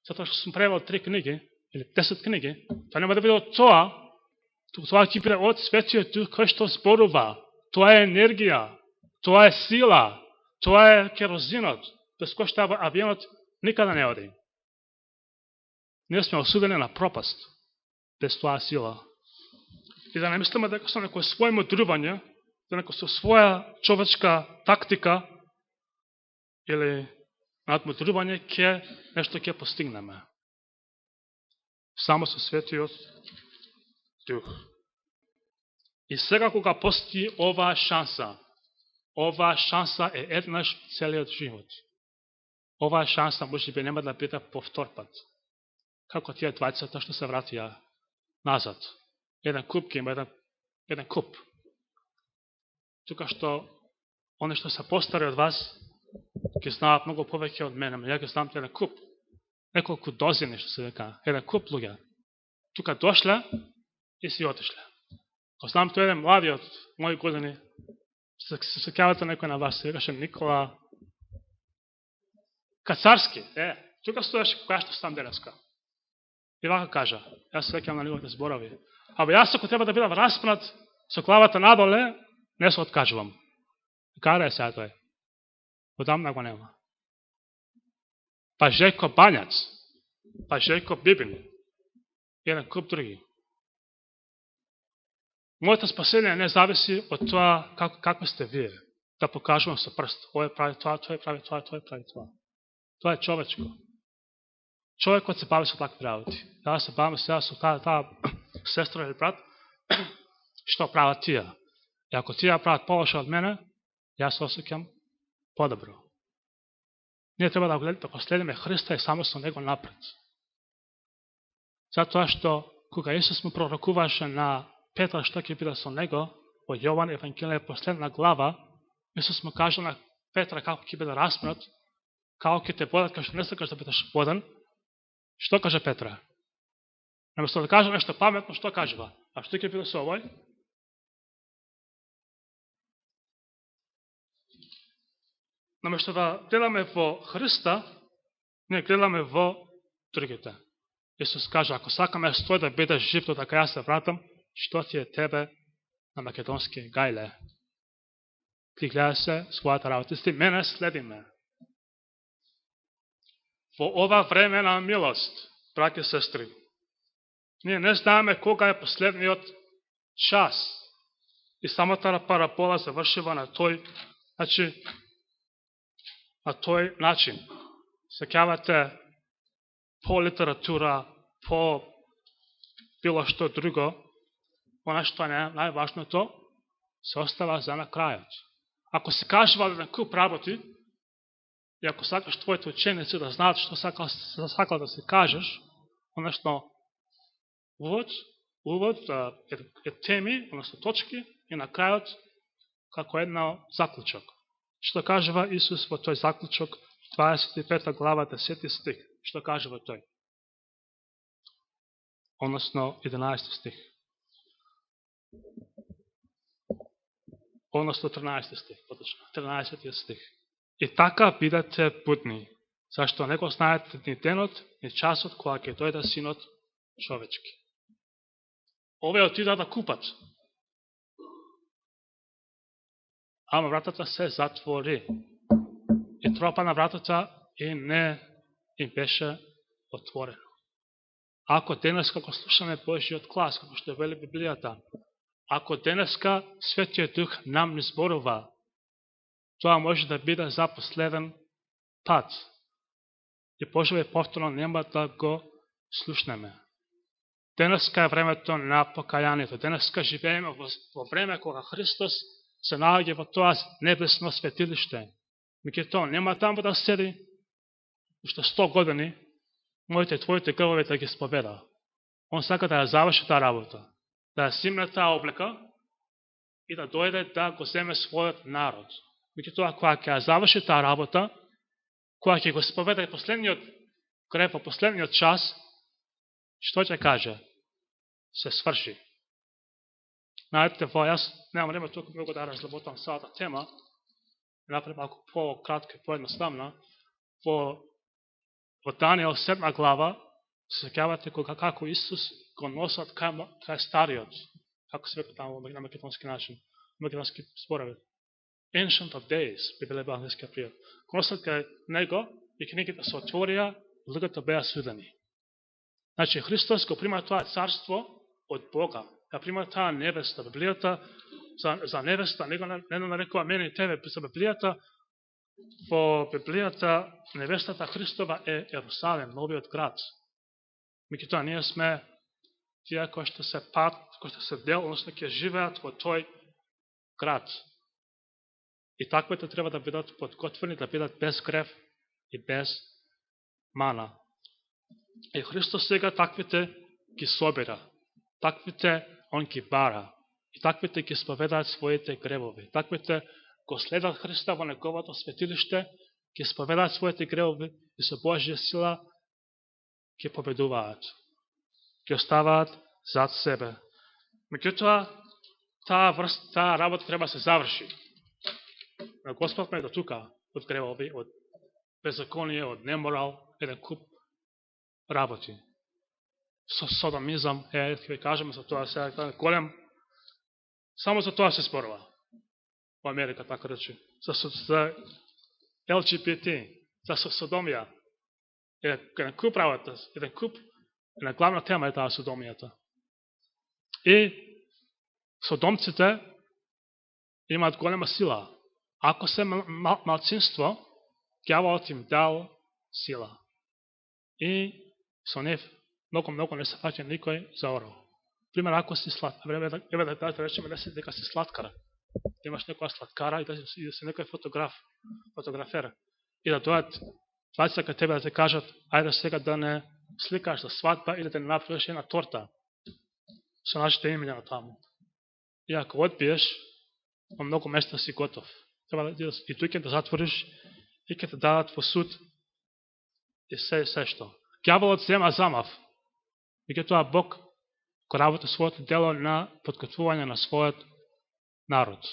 затоа што сум превел 3 книги, или 10 книги, тоа нема да биде од тоа ќе биде од Светиот Дух кој што зборува. Тоа е енергија, тоа е сила, тоа е керозинот, без кој што авионот никада не оди. Ние сме осудени на пропаст без тоа сила. И да не мислиме дека со некој свој мудрување, да некој со своја човечка тактика или надмудрување нешто ќе постигнеме. Само со Светиот Дух. И сега кога постои оваа шанса е еднаш целиот живот. Оваа шанса можеби нема да биде повтор пат. Како тие двајцата што се вратија назад. Еден куп ќе има еден куп. Тука што они што се постари од вас ќе знаат многу повеќе од мене, ја ќе знам еден куп. Неколку дозини што се века, еден куп луѓе. Тука дошле и си отишле. Ко знам тој еден млади од мои години, се сеќавате некој на вас, се викаше Никола Кацарски. Тука стоеше која што стам денеска. И вака кажа, јас се сеќавам на неговите зборови. Абе јас ако треба да бидам распнат со главата надоле, не се откажувам. Каде е сега тој? Одамна го нема. Па Жејко Банјац, па Жејко Бибин, еден куп други. Моето спасение не зависи од тоа како сте вие. Да покажувам со прст. Ој прави тоа, тој прави тоа, тој прави тоа. Тоа е човечко. Човекот се бави со такви работи. Да се бавам сега со таа сестра или брат, што прават тие. И ако тие прават полоша од мене, јас се осеќам подобро. Ние треба да последиме Христа и само со Него напред. Затоа што кога Исус му пророкуваше на Петар што ќе биде со Него, во Јован Евангелие последна глава, Исус му кажа на Петра како ќе биде распнат, како ќе те бодат, како што не сакаш да бидеш боден. Што каже Петра? Наместо да каже нешто паметно, што кажува? А што ќе биде со овој? Наместо да гледаме во Христа, ние гледаме во другите. Исус кажа, ако сакаме стој да бидеш жив, така јас се вратам, што ти е тебе на македонски гајле? Ти гледа се својата работа, ти мене следиме. Во ова време на милост, браќи и сестри, ние не знаеме кога е последниот час. И самата парабола завршива на тој, на тој начин. Сеќавате по литература, по било што друго, она што не е најважното, се остава за на крајот. Ако се кажува еден куп работи, и ако сакаш твоите ученици да знаат што сакал да се кажеш, односно увод е теми, односно точки, и на крајот како една заклучок. Што кажува Исус во тој заклучок, 25 глава, 10 стих. Што кажува тој? Односно 11 стих. Односно 13 стих, поточно, 13 стих. И така бидете будни, зашто не го знаете ни денот, ни часот кога ќе дојде Синот човечки. Овие отида да купат. Ама вратата се затвори. И тропа на вратата и не им беше отворено. Ако денеска го слушаме Божиот глас, како што вели Библијата, ако денеска Светиот Дух нам не зборува, тоа може да биде за последен пат. И пожеле повторно нема да го слушнеме. Денеска е времето на покајанието. Денеска живееме во време кога Христос се наоѓа во тоа небесно светилиште. Меѓутоа нема таму да седи уште 100 години моите и твоите грбови да ги споведа. Он сака да ја заврши таа работа. да симне таа облека и да дојде да го земе својот народ. Меѓутоа, кога ќе заврши таа работа, кога ќе го споведа последниот крев во последниот час, што ќе каже? Се сврши. Знаете, јас немам време толку многу да разработам самата тема, напред малку по-кратка и поедноставна. Во Данијел 7 глава се сеќавате како Исус го носат кај стариот, како се века таму на македонски начин, македонски спорови. Ancient of Days, би биле англискиот пријат. Го носат кај него и книгите се отворија, луѓето беа судени. Значи, Христос го прима тоа царство од Бога. Ја прима таа невеста. Библијата за невеста, него не нарекува мене и тебе, за Библијата, во Библијата невестата Христова е Ерусалим, новиот град. Меѓутоа, ние сме тие кои што се кои што се дел, односно ќе живеат во тој град. И таквите треба да бидат подготвени, да бидат без грев и без мана. И Христос сега таквите ги собира. Таквите он ги бара. И таквите ги споведаат своите гревови. Таквите го следат Христа во неговото светилиште, ги споведаат своите гревови и со Божја сила ги победуваат. Ги оставаат зад себе. Меѓутоа, таа работа треба се заврши. Господ ме до тука, од гревови, од беззаконие, од неморал, еден куп работи. Со содомизам, ќе ви кажеме за тоа сега, голем, само за тоа се спорува. Во Америка, така речи. За LGBT, за содомија. Еден куп работа, една главна тема е таа содомијата. И содомците имаат голема сила. Ако се малцинство, ѓаволот им дал сила. И со нив многу не се фаќа никој за орол. Пример, ако си еве да речеме дека си слаткар, да имаш некоја слаткара и да си некој фотографер, и да дојат двајца кај тебе да те кажат, ајде сега да не сликаш за свадба или да не направиш една торта со нашите имења на таму. И ако одбиеш, во многу места си готов. Треба да и туќе да затвориш и ќе те дадат во суд и се што. Ѓаволот зема замав. Меѓутоа Бог го работи своето дело на подготвување на својот народ.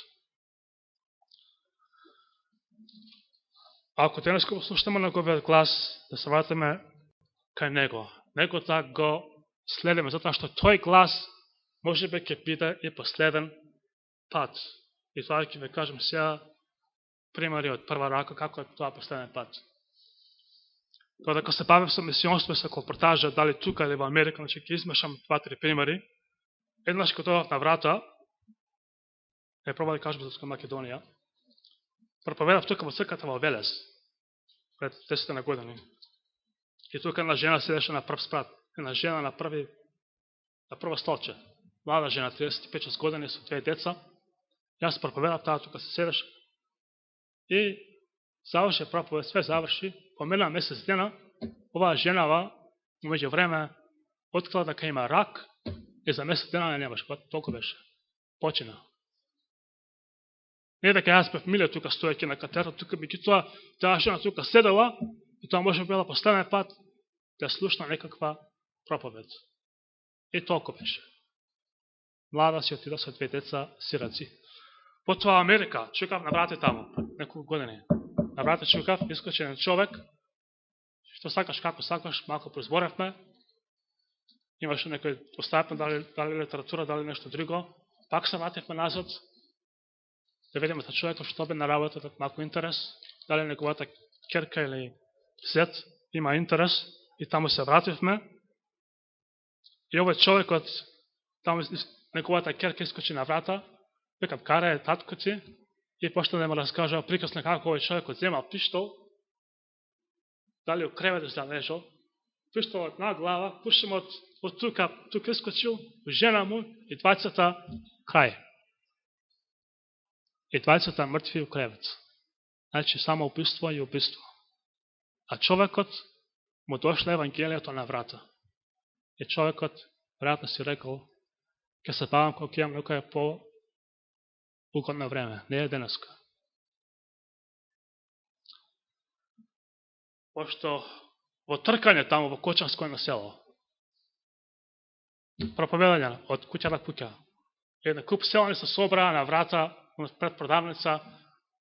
Ако денес го слушаме неговиот глас, да се вратиме кај него. Него да го следиме, затоа што тој глас можеби ќе биде и последен пат. И тоа ќе ви кажем сега примери од прва рака, како е тоа последен пат. Тоа дека се бавим со мисионство и со колпортажа, дали тука или во Америка, значи ќе измешам 2-3 примери. Еднаш кога дојдов на врата, пробав да кажем за Македонија, проповедав тука во црквата во Велес, пред 10 на години. И тука една жена седеше на прв спрат, една жена на прво столче, млада жена, 35 години, со 2 деца. Јас проповедав, таа тука се седеше. И заврши проповед, све заврши, помина месец дена, оваа женава, меѓу време, открила дека има рак, и за месец дена не немаш, толку беше. Почина. Не дека јас бев миле тука стојаќи на катедра, тука меѓутоа таа жена тука седела и тоа може била последен пат да слушна некаква проповед. И толку беше. Млада си отида со 2 деца сираци. Потоа Америка, чукав на врате таму, неколку години. На врате чукав, искочи еден човек, што сакаш, како сакаш, малко прозборевме, имаше некој, оставивме дали литература, дали нешто друго, пак се вративме назад, да видиме та човекот што бе на работа, малко интерес, дали неговата керка или зет има интерес, и таму се вративме, и овој човекот, таму неговата керка искочи на врата, викам, кара е татко ти, и почна да ме раскажа прикасно како овој човекот земал пиштол, дали у кревет да лежал, пиштолот на глава, пушим од тука искочил, жена му и двајцата крај. И двајцата мртви у кревет. Значи, само убиство и убиство. А човекот му дошле Евангелието на врата. И човекот, веројатно си рекол, ќе се бавам кога имам некоја по-угодно време. Не е денеска. Пошто во тркање таму во Кочанско на село, проповедање од куќа на куќа, една куп селани се собраа на врата пред продавница,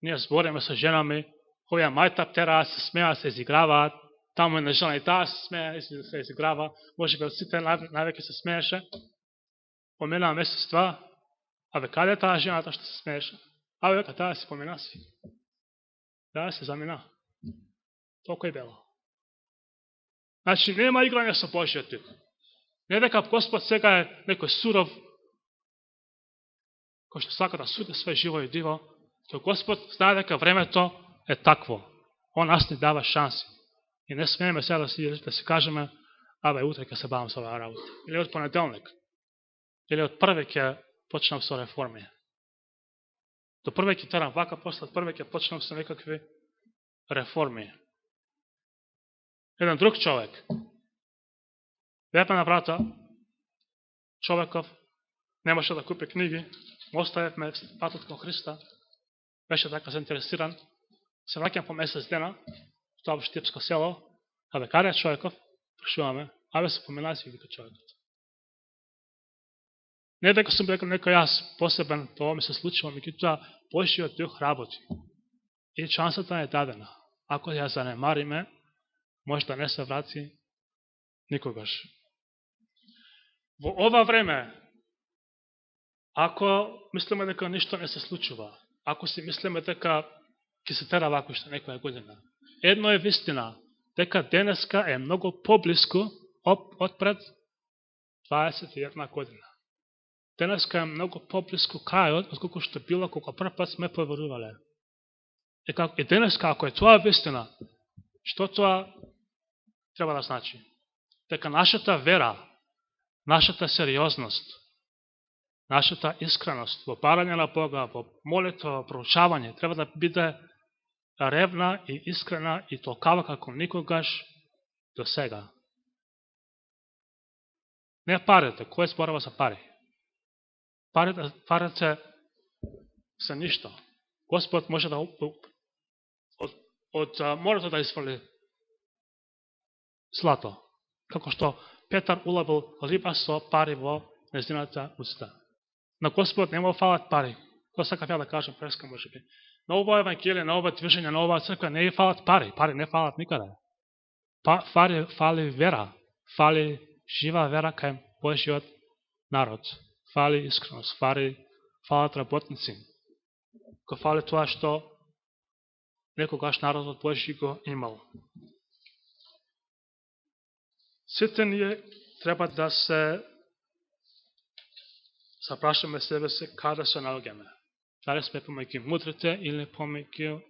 ние збориме со женами, која мајта птера, се смеа, се изиграваат, таму една жена и таа се смеа, се изиграва, може би од сите највеќе се смееше. Поминаа месец два, а ве каде таа жената што се смееше? А века таа си помина си. Таа се замина. Толку е бело. Значи, нема играње со Божиот дух. Не дека Господ сега е некој суров, кој што сака да суди све живо и диво, то Господ знае дека времето е такво. Он нас ни дава шанси. И не смееме сега да си кажеме, абе, утре ќе се бавам со оваа работа. Или од понеделник. Или од прве ќе почнам со реформи. До прве ќе терам вака, после од прве ќе почнам со некакви реформи. Еден друг човек, бејме на врата, човеков немаше да купи книги, му оставевме патот кон Христа, беше така заинтересиран, се враќам по месец дена, в тоа Штипско село, абе, каде е човеков? Прашуваме, абе, се помина си вика човекот. Не дека сум рекол некој јас посебен, тоа ми се случило, меѓутоа Божиот дух работи. И шансата е дадена. Ако ја занемариме, може да не се врати никогаш. Во ова време, ако мислиме дека ништо не се случува, ако си мислиме дека ќе се тера вако што некоја година, едно е вистина, дека денеска е многу поблиску отпред 21 година. Денеска е многу поблиску крајот, отколку што било кога прв пат сме поверувале. И денеска, ако е тоа вистина, што тоа треба да значи? Дека нашата вера, нашата сериозност, нашата искреност во барање на Бога, во молитва, во проучавање, треба да биде ревна и искрена и толкава како никогаш до сега. Не парите, кој зборува за пари? Парите се ништо. Господ може да од морето да изфрли злато. Како што Петар улавил риба со пари во нејзината уста. На Господ нема фалат пари. Тоа сакав ја да кажам преска, може би. На ова евангелие, на ова движење, на ова црква не фалат пари. Пари не фалат никаде. Фали вера. Фали жива вера кај Божиот народ. Фали искреност. Фалат работници. Ко фали тоа што некогаш народот Божи го имал. Сите ние треба да се запрашаме себе се каде се наоѓаме. Дали сме помеѓу мудрите или помеѓу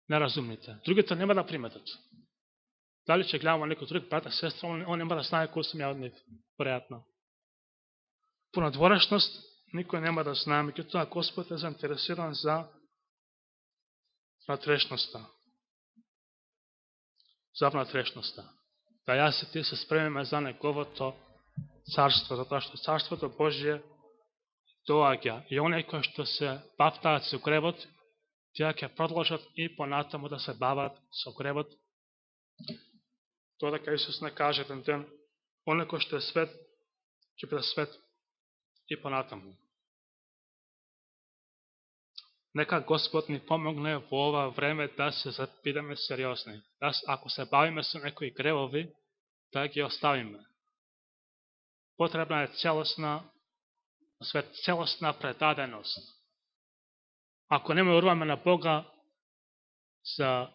неразумните. Другите нема да приметат. Дали ќе гледаме некој друг брат, сестра, он нема да знае кој сум ја од нив. Веројатно. По надворешност никој нема да знае, меѓутоа Господ е заинтересиран за внатрешноста. За внатрешноста. Да јас и ти се спремиме за неговото царство, затоа што царството Божие доаѓа. И оние кои што се бавтаат со гревот, тие ќе продолжат и понатаму да се бават со гревот. Тоа дека Исус не каже еден ден, оние кои што е свет, ќе биде свет и понатаму. Нека Господ ни помогне во ова време да се бидеме сериозни. Ако се бавиме со некои гревови, да ги оставиме. Потребна е целосна предаденост. Ако не веруваме на Бога за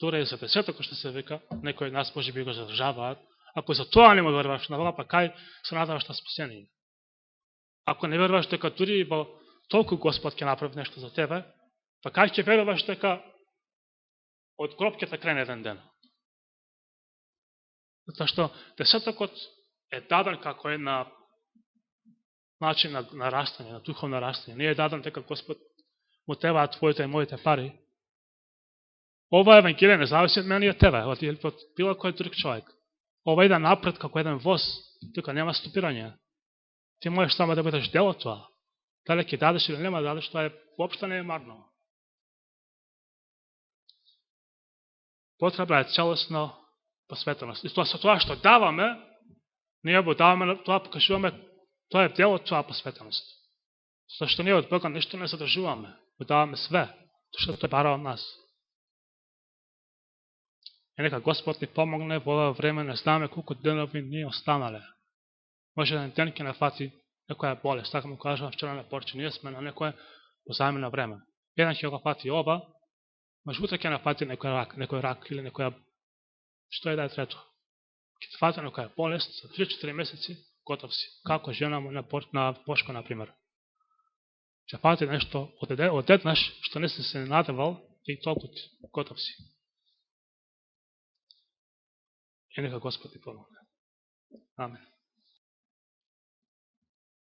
дури за десетоко што се вика, некои нас може би го задржаваат, ако за тоа не веруваш на Бога, па кај се надаваш на спасение? Ако не веруваш дека дури во толку Господ ќе направи нешто за тебе, па кај ќе веруваш дека од гроб ќе те крене еден ден? Затоа што десетокот е даден како една начин на растање, на духовно растање. Не е даден дека Господ му тебаат твоите и моите пари. Ова евангелие не зависи од мене и од тебе, од било кој друг човек. Ова иде напред како еден воз тука нема стопирање. Ти можеш само да бидеш дел од тоа. Дали ќе дадеш или нема да дадеш, тоа воопшто не е марно. Потребна е целосно посветеност. И со тоа што даваме, ние го даваме, тоа покажуваме, тоа е дел од тоа посветеност. Со што ние од Бога ништо не задржуваме, го даваме све, што тој бара од нас. И нека Господ ни помогне во ова време, не знаме колку денови ни останале. Може еден ден ќе нафати некоја болест, така му кажам вчера на порче, ние сме на некоја позаемено време. Еден ќе го фати ова, може утре ќе нафати некој рак или некоја, што е да е трето. Ќе те фати некоја болест, за 3-4 месеци, готов си. Како жена му на Бошко, например. Ќе фати нешто одеднаш, што не си се надевал и толку готов си. И нека Господ ти помогне. Амен.